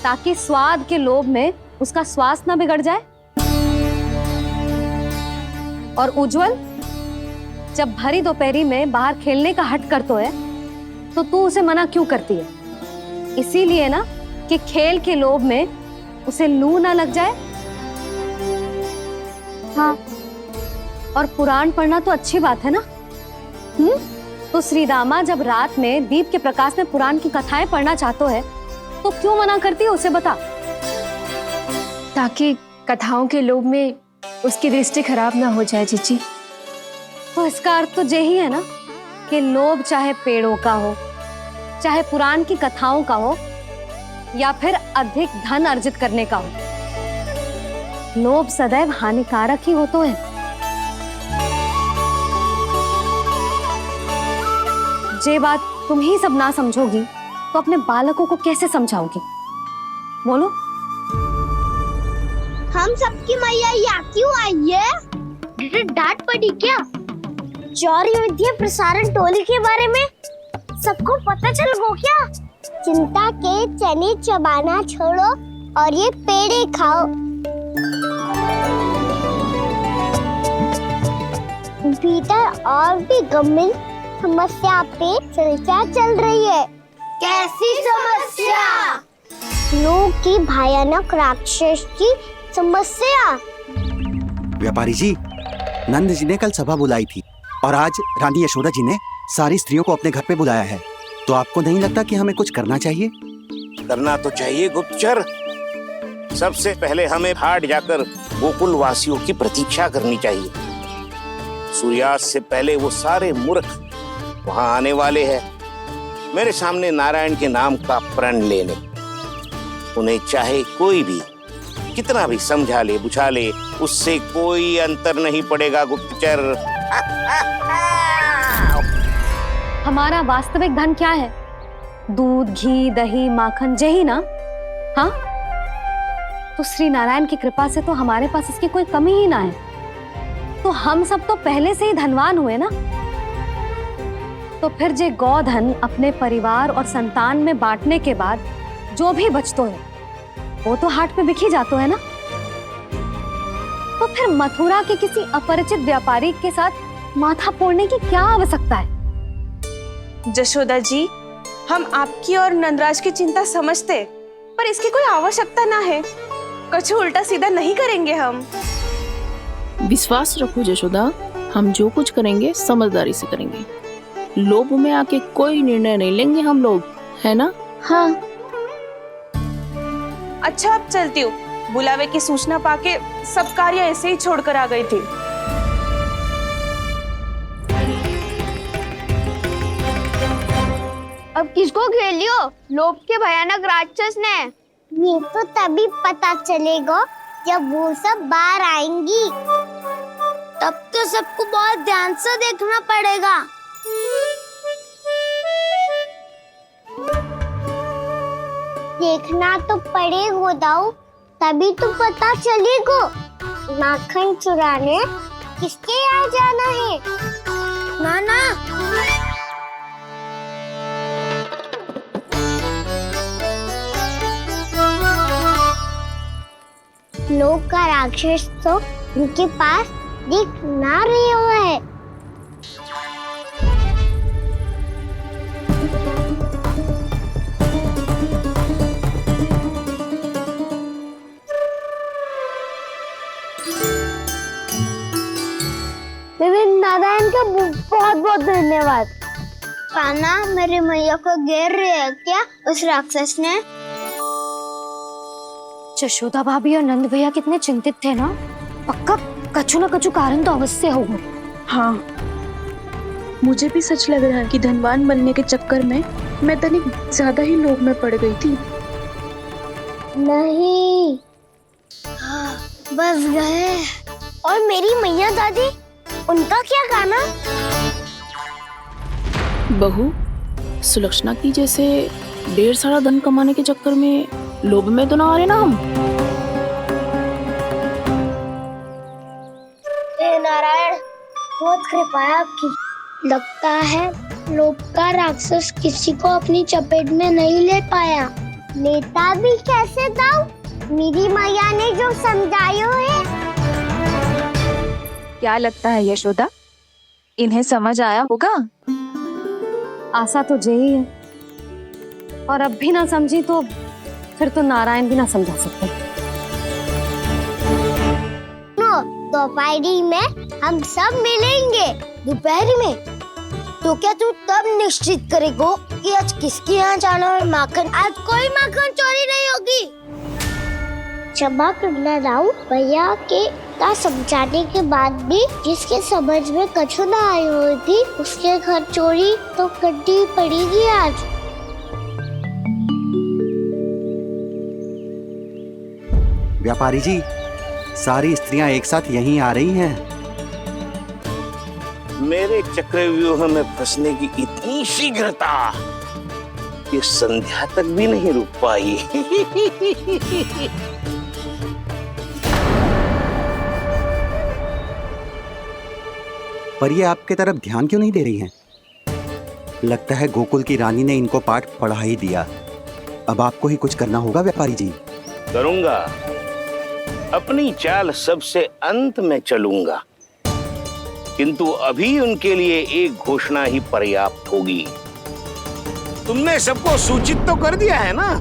ताकि स्वाद के लोभ में उसका स्वास्थ्य ना बिगड़ जाए। और उज्जवल, जब भरी दोपहरी में बाहर खेलने का हट करतो है, तो तू उसे मना क्यों करती है? इसीलिए ना, कि खेल के लोभ में उसे लू ना लग जाए। हाँ, और पुराण पढ़ना तो अच्छी बात है ना। तो श्री रामा जब रात में दीप के प्रकाश में पुराण की कथाएं पढ़ना चाहते है, तो क्यों मना करती है? उसे बता। ताकि कथाओं के लोभ में उसकी दृष्टि खराब ना हो जाए जीजी। तो इसका अर्थ तो यही है ना, कि लोभ चाहे पेड़ों का हो, चाहे पुराण की कथाओं का हो, या फिर अधिक धन अर्जित करने का हो, लोभ सदैव हानिकारक ही होता है। जे बात तुम ही सब ना समझोगी, तो अपने बालकों को कैसे समझाओगी? बोलो। हम सबकी मैया यहाँ क्यों आई है? डांट पड़ी क्या? चौरी विद्या प्रसारण टोली के बारे में सबको पता चल गो क्या? चिंता के चने चबाना छोड़ो और ये पेड़े खाओ। भीतर और भी गंभीर समस्या पे चर्चा चल रही है। कैसी समस्या? लोग की भयानक राक्षस की समस्या। व्यापारी जी, नंद जी ने कल सभा बुलाई थी और आज रानी यशोदा जी ने सारी स्त्रियों को अपने घर पे बुलाया है। तो आपको नहीं लगता कि हमें कुछ करना चाहिए? करना तो चाहिए गुप्तचर। सबसे पहले हमें हाट जाकर गोकुल वासियों की प्रतीक्षा करनी चाहिए। सूर्यास्त से पहले वो सारे मूर्ख वहां आने वाले हैं, मेरे सामने नारायण के नाम का प्रण लेने। उन्हें चाहे कोई भी कितना भी समझा ले बुझा ले, उससे कोई अंतर नहीं पड़ेगा गुप्तचर। हमारा वास्तविक धन क्या है? दूध, घी, दही, माखन, यही ना? हाँ, तो श्री नारायण की कृपा से तो हमारे पास इसकी कोई कमी ही ना है। तो हम सब तो पहले से ही धनवान हुए ना। तो फिर जे गोधन अपने परिवार और संतान में बांटने के बाद जो भी बचतो है, वो तो हाट पे बिखी जातो है ना। तो फिर मथुरा के किसी अपरिचित व्यापारी के साथ माथा फोड़ने की क्या आवश्यकता है? जशोदा जी, हम आपकी और नंदराज की चिंता समझते, पर इसकी कोई आवश्यकता ना है। कुछ उल्टा सीधा नहीं करेंगे हम। विश्वास रखो जशोदा, हम जो कुछ करेंगे समझदारी से करेंगे। लोभ में आके कोई निर्णय नहीं लेंगे हम लोग, है ना? हाँ। अच्छा, अब चलती हूँ। बुलावे की सूचना पाके सब कार्य ऐसे ही छोड़कर आ गई थी। अब किसको घेर लियो? लोभ के भयानक राक्षस ने। ये तो तभी पता चलेगा जब वो सब बाहर आएंगी। तब तो सबको बहुत ध्यान से देखना पड़ेगा। देखना तो पड़ेगा दाऊ, तभी तो पता चलेगा माखन चुराने किसके यहाँ जाना है। नाना, लोग का राक्षस तो उनके पास दिख ना रहा है। नारायण का बहुत बहुत धन्यवाद। कान्हा, मेरे मैया को घेर रहे है क्या उस राक्षस ने? यशोदा भाभी और नंद भैया कितने चिंतित थे ना, पक्का कछु ना कछु कारण तो अवश्य होगा। हाँ, मुझे भी सच लग रहा है कि धनवान बनने के चक्कर में मैं तनिक ज्यादा ही लोभ में पड़ गई थी। नहीं, बस गए। और मेरी मैया दादी, उनका क्या गाना? बहू, सुलक्षणा की जैसे ढेर सारा धन कमाने के चक्कर में लोभ में तो ना आ रहे ना हम। हे नारायण, बहुत कृपा है आपकी। लगता है लोभ का राक्षस किसी को अपनी चपेट में नहीं ले पाया। लेता भी कैसे दाऊ? मेरी मैया ने जो समझायो है। क्या लगता है यशोदा, इन्हें समझ आया होगा? आशा तो यही है, और अब भी ना समझी तो फिर तो नारायण भी ना समझा सकते। दोपहरी में हम सब मिलेंगे। दोपहरी में? तो क्या तू तब निश्चित करेगो कि आज किसके यहाँ जाना है माखन? आज कोई माखन चोरी नहीं होगी। क्षमा करना राव, भैया के का समझाने के बाद भी जिसके समझ में कछु ना आई हुई थी, उसके घर चोरी तो करनी पड़ेगी आज। व्यापारी जी, सारी स्त्रियां एक साथ यहीं आ रही हैं। मेरे चक्रव्यूह में फंसने की इतनी शीघ्रता कि संध्या तक भी नहीं रुक पाई। पर ये आपके तरफ ध्यान क्यों नहीं दे रही हैं? लगता है गोकुल की रानी ने इनको पाठ पढ़ा ही दिया। अब आपको ही कुछ करना होगा व्यापारी जी। करूंगा, अपनी चाल सबसे अंत में चलूंगा, किंतु अभी उनके लिए एक घोषणा ही पर्याप्त होगी। तुमने सबको सूचित तो कर दिया है ना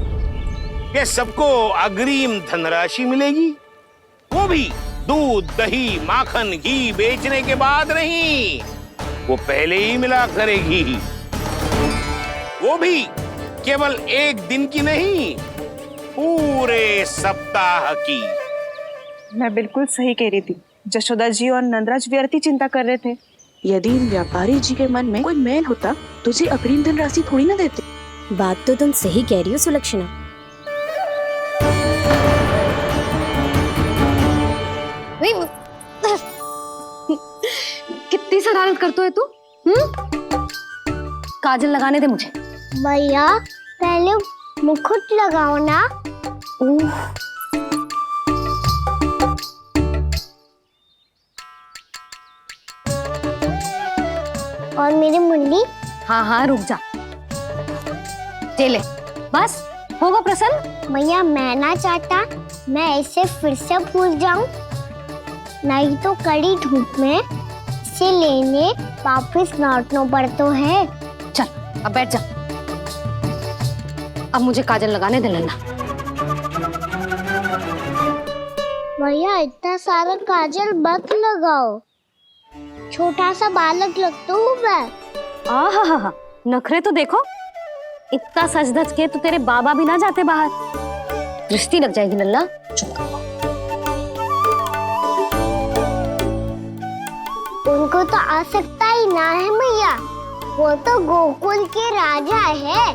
कि सबको अग्रिम धनराशि मिलेगी, वो भी दूध, दही, माखन, घी बेचने के बाद नहीं, वो पहले ही मिला करेगी। वो भी केवल एक दिन की नहीं, पूरे सप्ताह की। मैं बिल्कुल सही कह रही थी। यशोदा जी और नंदराज व्यर्थ ही चिंता कर रहे थे। यदि व्यापारी जी के मन में कोई मैल होता, तुझे अग्रिम धनराशि थोड़ी ना देते। बात तो तुम सही कह रही हो सुलक्षणा। कितनी शरारत करते है तू? काजल लगाने दे मुझे। भैया, पहले मुकुट लगाओ ना। और मेरी मुन्नी? हाँ हाँ, रुक जा। ले, बस होगा प्रसन्न। भैया, मैं ना चाहता मैं ऐसे फिर से भूल जाऊं, नहीं तो कड़ी धूप में इसे लेने वापस लौटना पड़ता है। चल, अब बैठ जा। अब मुझे काजल लगाने दे लल्ला। भैया, इतना सारा काजल मत लगाओ, छोटा सा बालक लगता हूँ मैं। आहा, नखरे तो देखो। इतना सज धज के तो तेरे बाबा भी ना जाते बाहर, दृष्टि लग जाएगी लल्ला। उनको तो आ सकता ही ना है मैया, वो तो गोकुल के राजा है।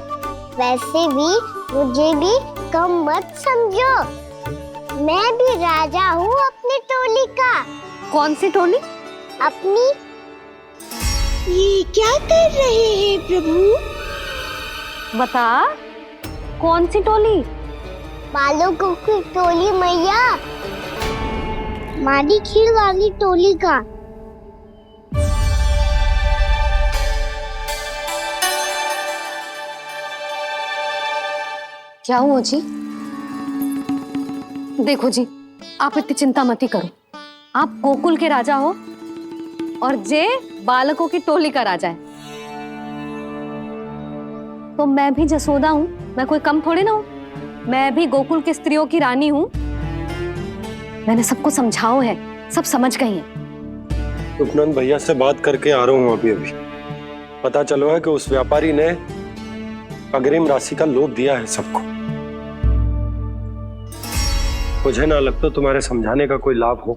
वैसे भी मुझे भी कम मत समझो, मैं भी राजा हूँ अपनी टोली का। कौन सी टोली? अपनी। ये क्या कर रहे हैं प्रभु? बता, कौन सी टोली? बालकों की टोली मैया, मारी खीर वाली टोली का। क्या हुआ जी? देखो जी, आप इतनी चिंता मत ही करो। आप गोकुल के राजा हो और जे बालकों की टोली का राजा है, तो मैं भी जसोदा हूँ, मैं कोई कम थोड़े ना हूँ। मैं भी गोकुल की स्त्रियों की रानी हूँ। मैंने सबको समझाओ है, सब समझ गई हैं। उपनंद भैया से बात करके आ रहा हूँ अभी। पता चलो है कि उस व्यापारी ने अग्रिम राशि का लोभ दिया है सबको। मुझे ना लगता तुम्हारे समझाने का कोई लाभ हो।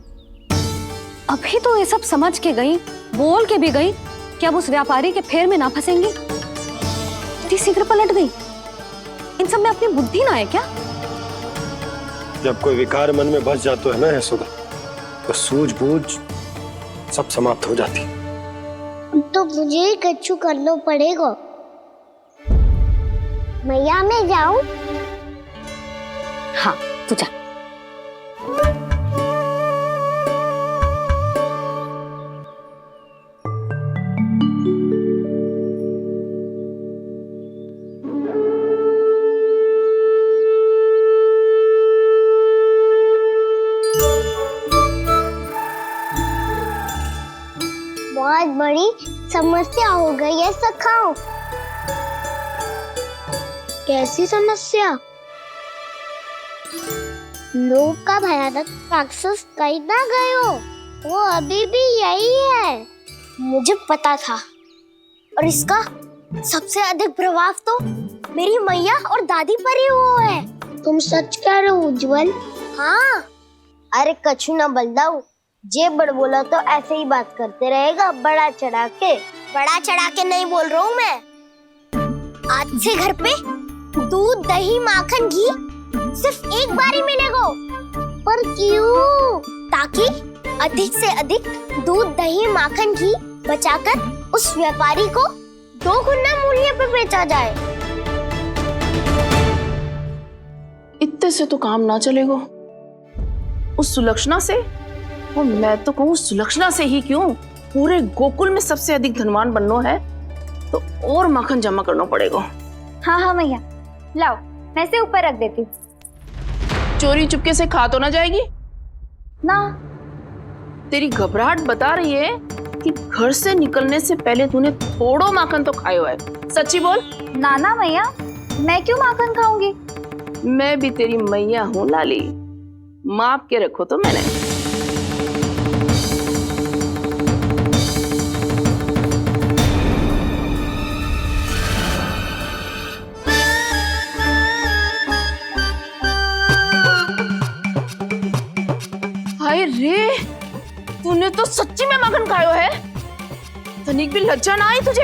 अभी तो ये सब समझ के गई, बोल के भी गई कि अब उस व्यापारी के फेर में ना फंसेंगी। इतनी शीघ्र पलट गई। इन सब में अपनी बुद्धि ना है क्या? जब कोई विकार मन में बस जाता है ना यशोदा, तो सूझबूझ सब समाप्त हो जाती। तो मुझे ही कच्चू करना पड़ेगा। मैया मैं जाऊं? हाँ तू जा। बहुत बड़ी समस्या हो गई है सखाओ। कैसी समस्या? लोभ का भयानक राक्षस कहीं ना गयो, वो अभी भी यही है। मुझे पता था। और इसका सबसे अधिक प्रभाव तो मेरी मैया और दादी पर ही हुआ है। तुम सच कह रहे हो उज्जवल? हाँ। अरे कछु ना बलदाऊ, जे बड़ बोला तो ऐसे ही बात करते रहेगा बड़ा चढ़ा के। बड़ा चढ़ा के नहीं बोल रहा हूँ मैं। आज से घर पे दूध दही माखन घी सिर्फ एक बार ही मिलेगा। पर क्यों? ताकि अधिक से अधिक दूध दही माखन घी बचाकर उस व्यापारी को 2 गुना मूल्य पे बेचा जाए। इतने से तो काम ना चलेगा। उस सुलक्षणा से, और मैं तो कहूँ सुलक्षणा से ही क्यों, पूरे गोकुल में सबसे अधिक धनवान बनना है तो और माखन जमा करना पड़ेगा। हाँ हाँ मैया, लाओ मैं इसे ऊपर रख देती हूँ। चोरी चुपके से खा तो ना जाएगी ना? तेरी घबराहट बता रही है कि घर से निकलने से पहले तूने थोड़ो माखन तो खाया है। सच्ची बोल। ना ना मैया, मैं क्यों माखन खाऊंगी? मैं भी तेरी मैया हूँ लाली, माप के रखो तो मैंने। हाय रे, तूने तो सच्ची में माखन खायो है। तनिक भी लज्जा ना आई तुझे?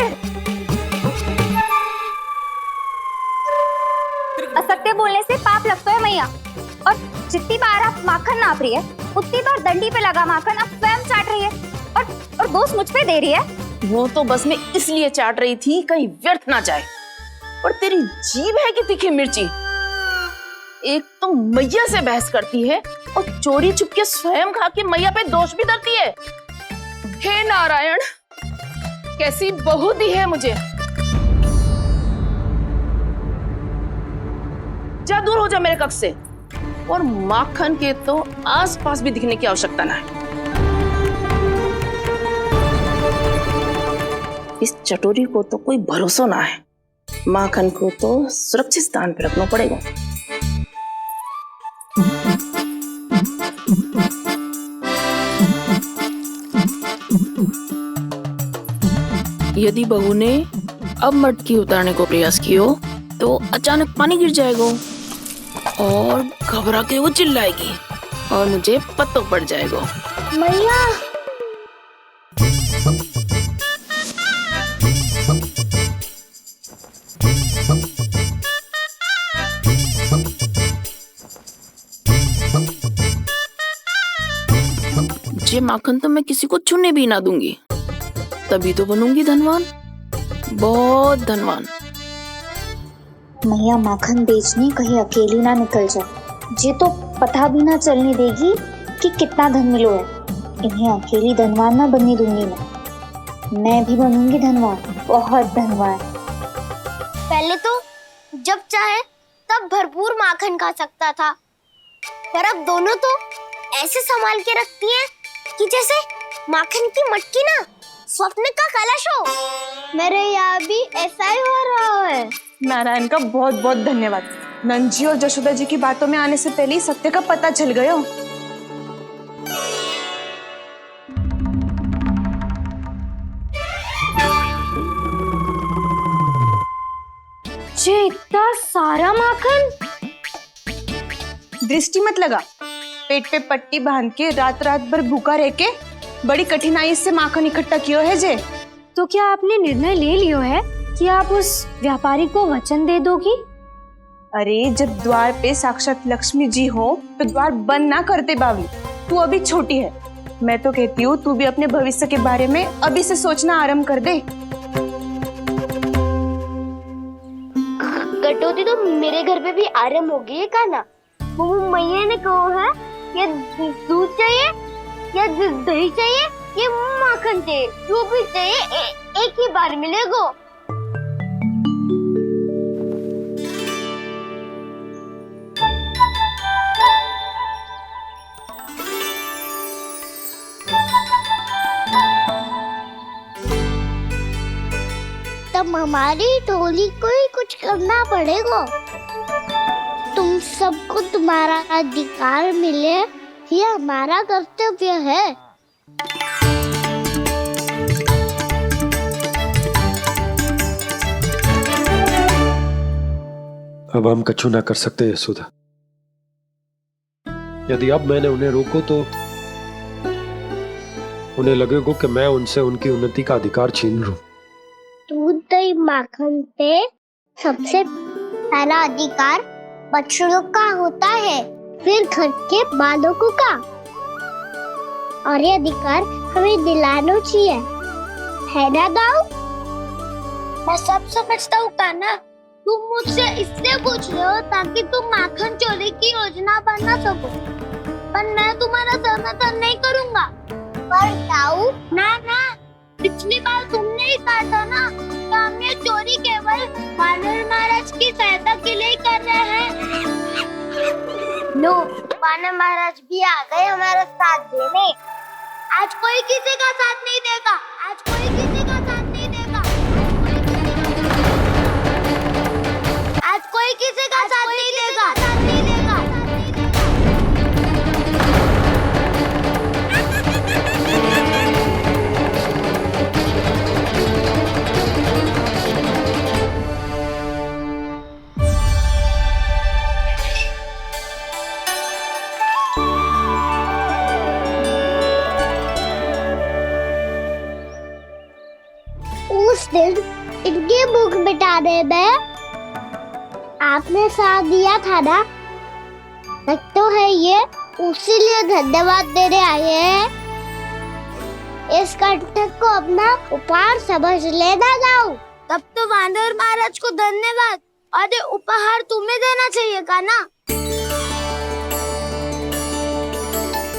असत्य बोलने से पाप लगता है मैया। और जितनी बार आप माखन नाप रही है, उतनी बार डंडी पे लगा माखन आप स्वयं चाट रही है और दोष मुझ पे दे रही है। वो तो बस मैं इसलिए चाट रही थी कहीं व्यर्थ ना जाए। और तेरी जीभ है कि तीखी मिर्ची। एक तो मैया से बहस करती है और चोरी चुपके स्वयं खा के मैया पे दोष भी धरती है। हे नारायण, कैसी बहू दी है मुझे। जा दूर हो जा मेरे कक्ष से। और माखन के तो आसपास भी दिखने की आवश्यकता ना है। इस चटोरी को तो कोई भरोसा ना है। माखन को तो सुरक्षित स्थान पर रखना पड़ेगा। यदि बहू ने अब मटकी उतारने को प्रयास किया तो अचानक पानी गिर जाएगा और घबरा के वो चिल्लाएगी और मुझे पता पड़ जाएगा। मैया, ये माखन तो मैं किसी को छूने भी ना दूंगी, तभी तो बनूंगी धनवान, बहुत धनवान। मैया माखन बेचने कहीं अकेली ना निकल जाए। ये तो पता भी ना चलने देगी कि कितना धन मिलो है। इन्हें अकेली धनवान ना बनने दूंगी मैं भी बनूंगी धनवान, बहुत धनवान। पहले तो जब चाहे तब भरपूर माखन खा सकता था, पर अब दोनों तो ऐसे संभाल के रखती हैं कि जैसे माखन की मटकी ना स्वप्न का कलश हो। मेरे यहाँ भी ऐसा ही हो रहा है। नारायण का बहुत बहुत धन्यवाद। नंजी और जशोदा जी की बातों में आने से पहले ही सत्य का पता चल गया। ये इतना सारा माखन। दृष्टि मत लगा, पेट पे पट्टी बांध के रात रात भर भूखा रह के बड़ी कठिनाई से माखन इकट्ठा कियो है जे। तो क्या आपने निर्णय ले लियो है कि आप उस व्यापारी को वचन दे दोगी? अरे जब द्वार पे साक्षात लक्ष्मी जी हो तो द्वार बंद ना करते बावली। तू अभी छोटी है, मैं तो कहती हूँ तू भी अपने भविष्य के बारे में अभी से सोचना आरंभ कर दे। कटौती तो मेरे घर पे भी आरंभ हो गई है का ना। वो मैया ने कहा है ये दूध चाहिए या दही चाहिए ये माखन चाहिए, जो भी चाहिए एक ही बार मिलेगा। तब हमारी टोली को ही कुछ करना पड़ेगा। तुम सबको तुम्हारा अधिकार मिले ये हमारा कर्तव्य है। अब हम कछु ना कर सकते यशोदा। यदि अब मैंने उन्हें रोको तो उन्हें लगेगा कि मैं उनसे उनकी उन्नति का अधिकार छीन लूं। दूध दही माखन पे सबसे पहला अधिकार बछड़ों का होता है, फिर घर के बालकों का, और ये अधिकार हमें दिलाना चाहिए, है ना दाऊ? मैं सब समझता हूँ कान्हा, तुम मुझसे इसलिए पूछ रहे हो ताकि तुम माखन चोरी की योजना बना सको, पर मैं तुम्हारा समर्थन नहीं करूँगा। पर दाऊ ना, पिछली बार तुमने ही कहा था ना कि हम ये चोरी केवल वानर महाराज की सहायता के लिए कर रहे हैं। लो, वानर महाराज भी आ गए हमारा साथ देने। आज कोई किसी का साथ नहीं देगा, आज कोई किसी का साथ नहीं देगा, आज कोई किसी का साथ नहीं देगा। उस दिन इनके मुख मिटाने में आपने साथ दिया था ना, तो है ये उसी लिए धन्यवाद देने आए हैं। इस कंटक को अपना उपहार समझ लेना जाओ। तब तो वानर महाराज को धन्यवाद और ये उपहार तुम्हें देना चाहिए का ना।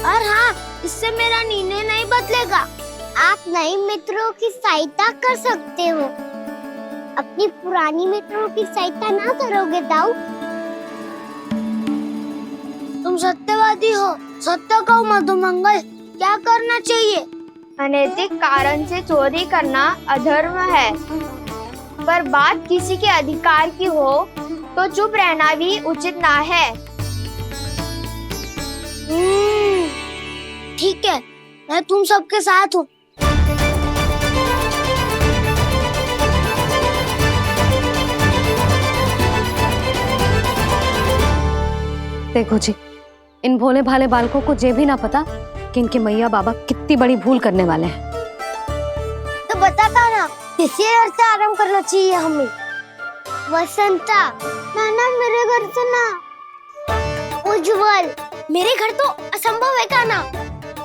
और हाँ, इससे मेरा निर्णय नहीं बदलेगा। आप नए मित्रों की सहायता कर सकते हो, अपनी पुरानी मित्रों की सहायता ना करोगे दाऊ। तुम सत्यवादी हो, सत्य कहो मधुमंगल, क्या करना चाहिए? अनैतिक कारण से चोरी करना अधर्म है, पर बात किसी के अधिकार की हो तो चुप रहना भी उचित ना है। ठीक है, मैं तुम सबके साथ हूँ। देखो जी, इन भोले भाले बालकों को ये भी ना पता कि इनके मैया बाबा कितनी बड़ी भूल करने वाले हैं। तो बताता ना, किसी घर से आराम करना चाहिए हमें। वसंता, ना मेरे घर से ना। उज्जवल, मेरे घर तो असंभव है का ना।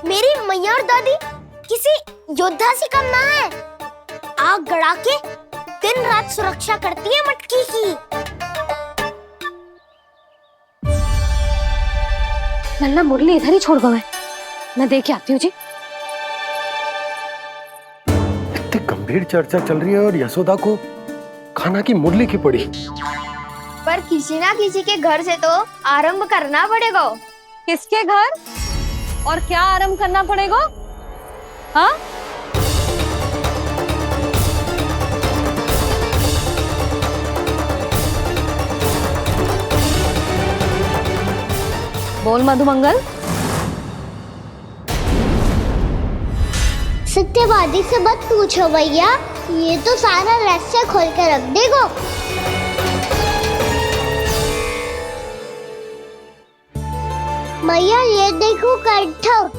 मेरी मैया और दादी किसी योद्धा से कम ना है। आग गड़ा के दिन रात सुरक्षा करती है मटकी की। लल्ला मुरली इधर ही छोड़ गए, मैं देख आती हूँ जी। इतनी गंभीर चर्चा चल रही है और यशोदा को खाना की मुरली की पड़ी। पर किसी ना किसी के घर से तो आरंभ करना पड़ेगा। किसके घर और क्या आरंभ करना पड़ेगा? हाँ, बोल मधुमंगल। सत्यवादी से मत पूछो भैया, ये तो सारा रहस्य खोल कर रख देगा। मैया ये देखो कंठक,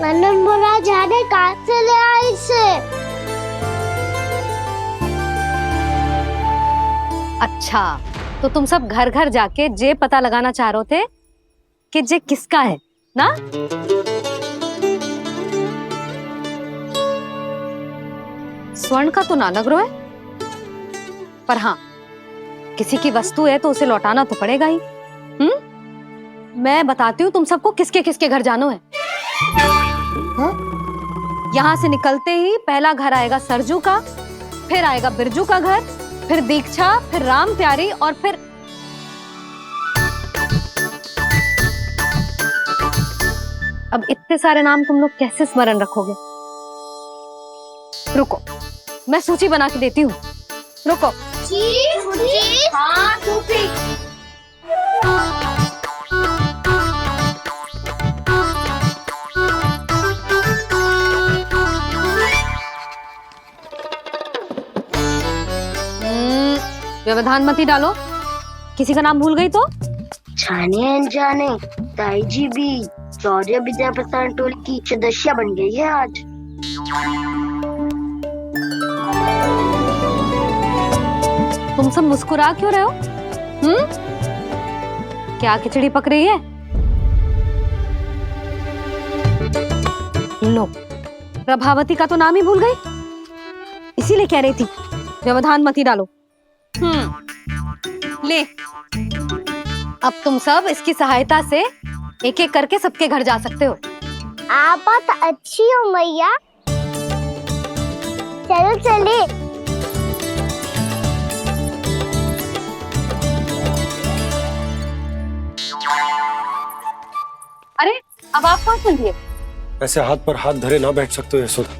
आनंद महाराज जाने कहाँ से ले आए इसे। अच्छा, तो तुम सब घर घर जाके जे पता लगाना चाह रहे थे कि जे किसका है ना? स्वर्ण का तो ना लग रहा है, पर हाँ, किसी की वस्तु है तो उसे लौटाना तो पड़ेगा ही। मैं बताती हूँ तुम सबको किसके किसके घर जाना है। यहाँ से निकलते ही पहला घर आएगा सरजू का, फिर आएगा बिरजू का घर, फिर दीक्षा, फिर राम प्यारी और फिर अब इतने सारे नाम तुम लोग कैसे स्मरण रखोगे? रुको, मैं सूची बना के देती हूँ। रुको। व्यवधान मत ही डालो, किसी का नाम भूल गई तो? जाने अनजाने ताई जी भी चौर्य विद्या प्रसारण टोली की सदस्य बन गई है आज। तुम सब मुस्कुरा क्यों रहे हो? क्या खिचड़ी पक रही है? लो, प्रभावती का तो नाम ही भूल गई, इसीलिए कह रही थी व्यवधान मत ही डालो। ले, अब तुम सब इसकी सहायता से एक एक करके सबके घर जा सकते हो। आप बहुत अच्छी हो मैया, चलो चले। अरे, अब आप कहाँ चल दिए? ऐसे हाथ पर हाथ धरे ना बैठ सकते हो यशोदा।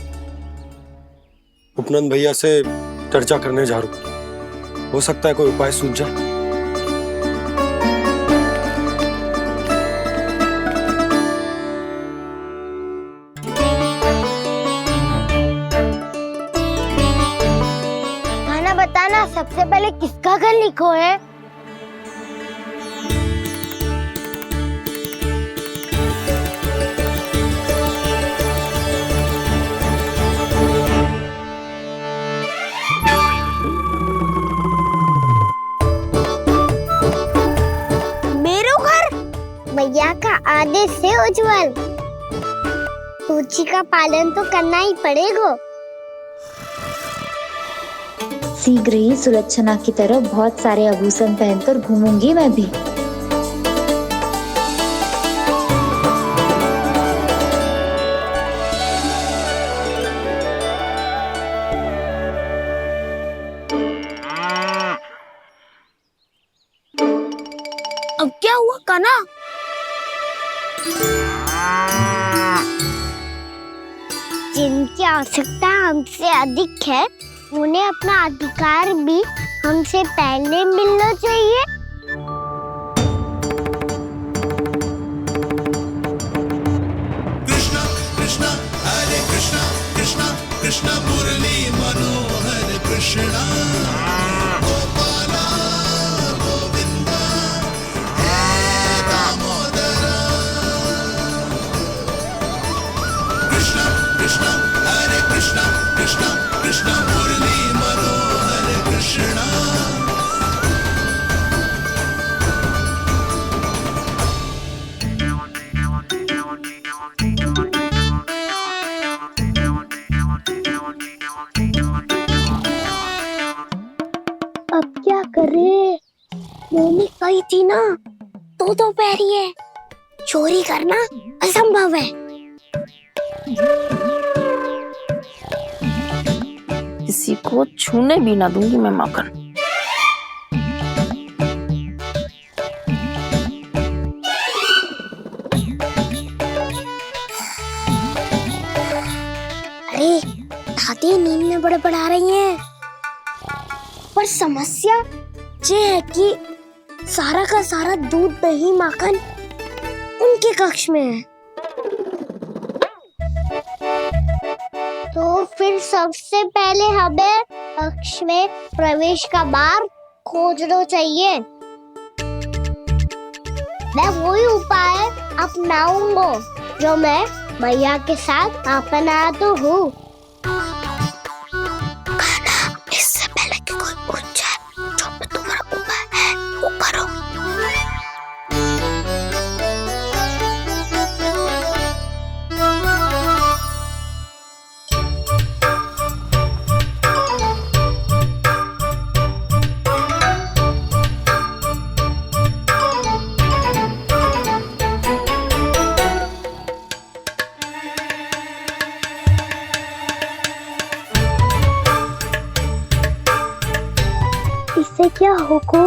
उपनंद भैया से चर्चा करने जा रहा हूं, हो सकता है कोई उपाय सूझ जाए। खाना बताना, सबसे पहले किसका घर लिखो है? मैया का आदेश से उज्जवल, सूची का पालन तो करना ही पड़ेगा। शीघ्र ही सुलक्षणा की तरह बहुत सारे आभूषण पहनकर घूमूंगी मैं भी। अब क्या हुआ काना? जिनकी आवश्यकता हमसे अधिक है, उन्हें अपना अधिकार भी हमसे पहले मिलना चाहिए। कृष्णा कृष्णा हरे कृष्णा कृष्णा कृष्णा मुरली मनोहर कृष्णा गोपाला गोविंदा हे दामोदरा। कृष्णा कृष्णा हरे कृष्णा कृष्णा कृष्णा मुरली मनोहर कृष्णा। अब क्या करे? मम्मी कही थी ना, दो पैरी है, चोरी करना असंभव है। किसी को छूने भी ना दूंगी मैं माखन। अरे दादी नींद में बड़बड़ा रही हैं, पर समस्या ये है कि सारा का सारा दूध दही माखन उनके कक्ष में है। तो फिर सबसे पहले हमें कक्ष में प्रवेश का मार्ग खोजना चाहिए। मैं वही उपाय अपनाऊंगा जो मैं मैया के साथ अपना तो हूँ। इससे पहले कि कोई पूछ जाए जो भी तुम्हारा उपाय है वो करो। इससे क्या होगा?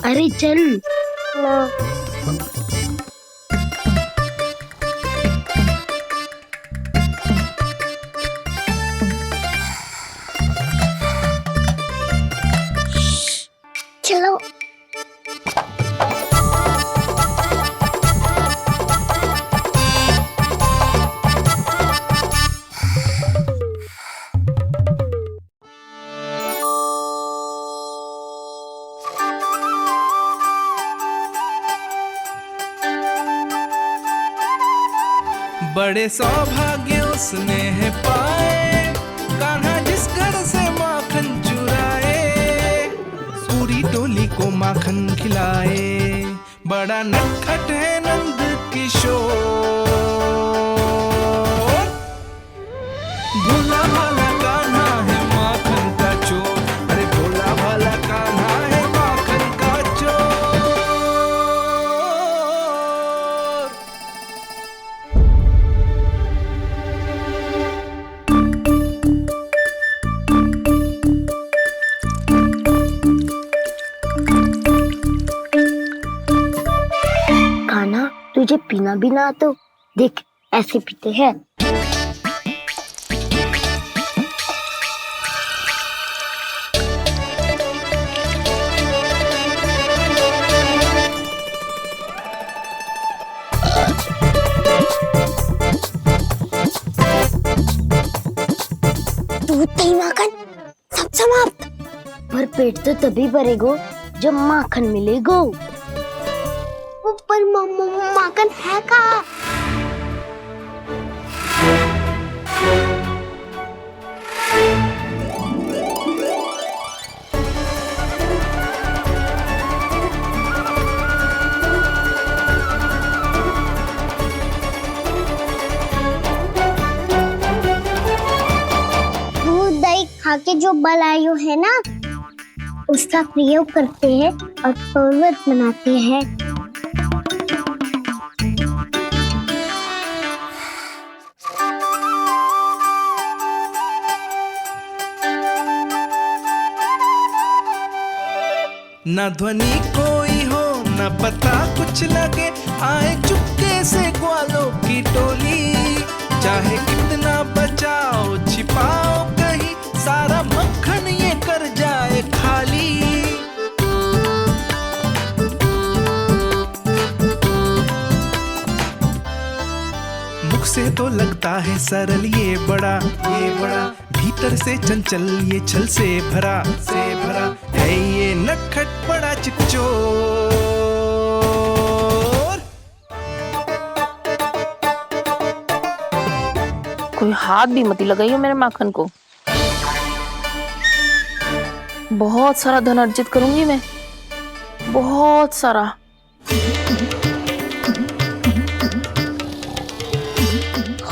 अरे चल ना। चलो बड़े सौभाग्य उसने है पाए, कान्हा जिस घर से माखन चुराए, पूरी टोली को माखन खिलाए। बड़ा नटखट है नंद किशोर, भोला भाला कान्हा है माखन का चोर। अरे भोला भाला कान्हा है माखन का चोर। खाना तुझे पीना भी ना तो देख ऐसे पीते हैं। दूध दही माखन सब समाप्त। पर पेट तो तभी भरेगो जब माखन मिलेगो। पर माखन है कहाँ? दूध दही खा के जो बलायु है ना उसका प्रयोग करते हैं और पर्वत बनाते हैं। न ध्वनि कोई हो न पता कुछ लगे, आए चुपके से ग्वालों की टोली। चाहे कितना बचाओ छिपाओ कहीं, सारा मक्खन ये कर जाए खाली। मुख से तो लगता है सरल ये बड़ा भीतर से चंचल ये छल से भरा है ये नटखट बड़ा चिकचोर। कोई हाथ भी मत लगाइए मेरे माखन को। बहुत सारा धन अर्जित करूंगी मैं, बहुत सारा।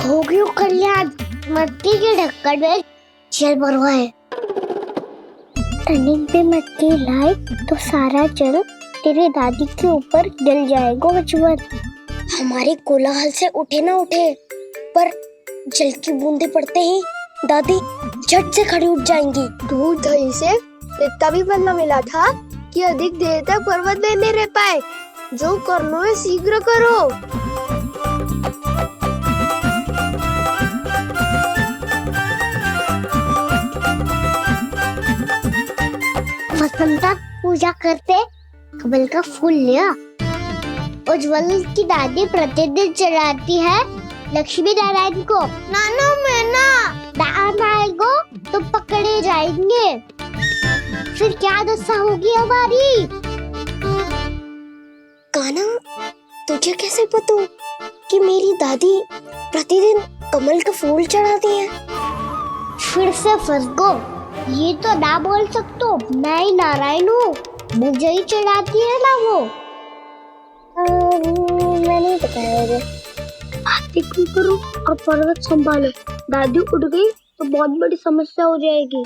हो गयो कल्याण, मट्टी के ढक्कन में जल भरवा है। टनिक पे मट्टी लाए तो सारा जल तेरे दादी के ऊपर डल जाएगा बचवन। हमारे कोलाहल से उठे ना उठे पर जल की बूंदे पड़ते ही दादी झट से खड़ी उठ जाएंगी। दूध दही से इतना भी बदला मिला था कि अधिक देर तक पर्वत में नहीं रह पाए। जो करना है शीघ्र करो। वसंता पूजा करते कमल का फूल लिया। उज्जवल की दादी प्रतिदिन चढ़ाती है लक्ष्मी नारायण को। नाना मैना दान आएगा तो पकड़े जाएंगे। फिर क्या दशा होगी हमारी? कान्हा, तुझे कैसे पता कि मेरी दादी प्रतिदिन कमल का फूल चढ़ाती है? फिर से फंस गो। ये तो ना बोल सकतो, मैं ही नारायण हूँ, मुझे ही चढ़ाती है ना वो। मैं नहीं बताया मुझे। आरती करो और पर्वत संभालो। दादी उठ गई तो बहुत बड़ी समस्या हो जाएगी।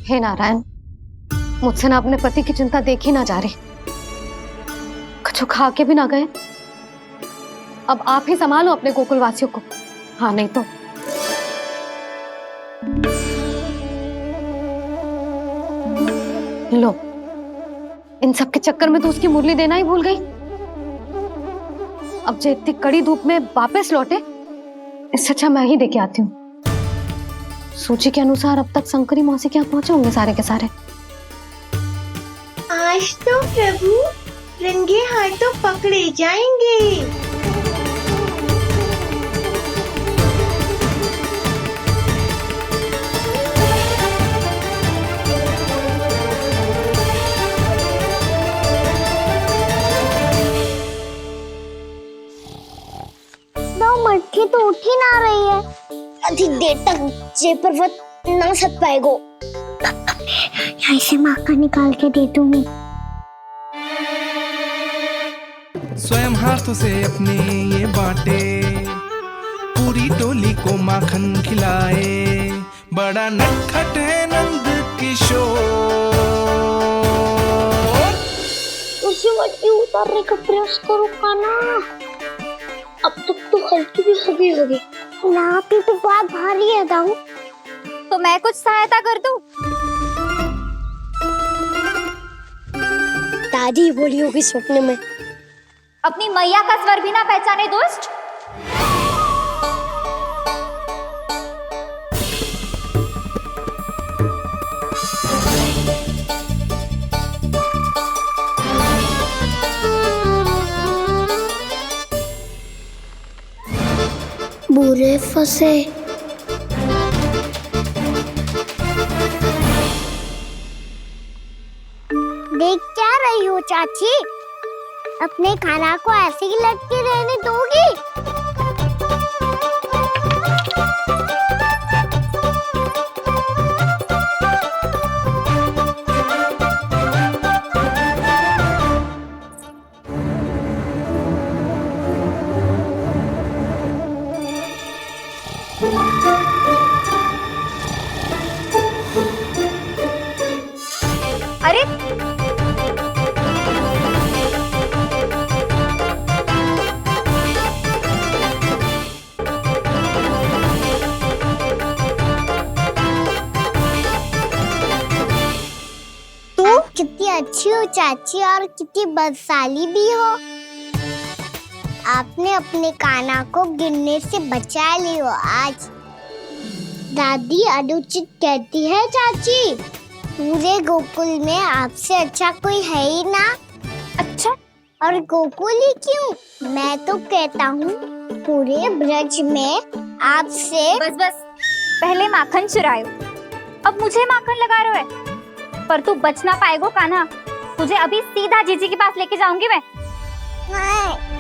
हे नारायण, मुझसे ना अपने पति की चिंता देखी ना जा रही। कुछ खा के भी ना गए। अब आप ही संभालो अपने गोकुल वासियों को। हाँ नहीं तो लो, इन सब के चक्कर में तो उसकी मुरली देना ही भूल गई। अब जो इतनी कड़ी धूप में वापस लौटे, इससे अच्छा मैं ही देके आती हूँ। सूची के अनुसार अब तक शंकरी मौसी के यहाँ पहुंचे होंगे सारे के सारे। आज तो प्रभु रंगे हाथों पकड़े जाएंगे। दो मटकी तो उठ ही ना रही है। अधिक देर तक ये पर्वत ना सक पाएगो। यहाँ से माखन निकाल के दे दूंगी। स्वयं हाथों से अपने ये बांटे, पूरी टोली को माखन खिलाए। बड़ा नटखट है नंद किशोर। उसी मटकी उतारने का प्रयास करो कान्हा। अब तक तो हल्की भी होगी। लाठी तो बहुत भारी है दाऊ। तो मैं कुछ सहायता कर दूं? दादी बोली होगी सपने में। अपनी मैया का स्वर भी ना पहचाने दुष्ट। बुरे फंसे। देख क्या रही हो चाची? अपने खाना को ऐसे ही लटके रहने दोगी? अरे तुम कितनी अच्छी हो चाची और कितनी बदसाली भी हो। आपने अपने कान्हा को गिरने से बचा ली हो आज। दादी अनुचित कहती है चाची, पूरे गोकुल में आपसे अच्छा कोई है ही ना। अच्छा, और गोकुल ही क्यों, मैं तो कहता हूँ पूरे ब्रज में आपसे। बस बस, पहले माखन चुरायो, अब मुझे माखन लगा रहे हो। पर तू बच ना पाएगो कान्हा। तुझे अभी सीधा जीजी के पास लेके जाऊंगी मैं। नहीं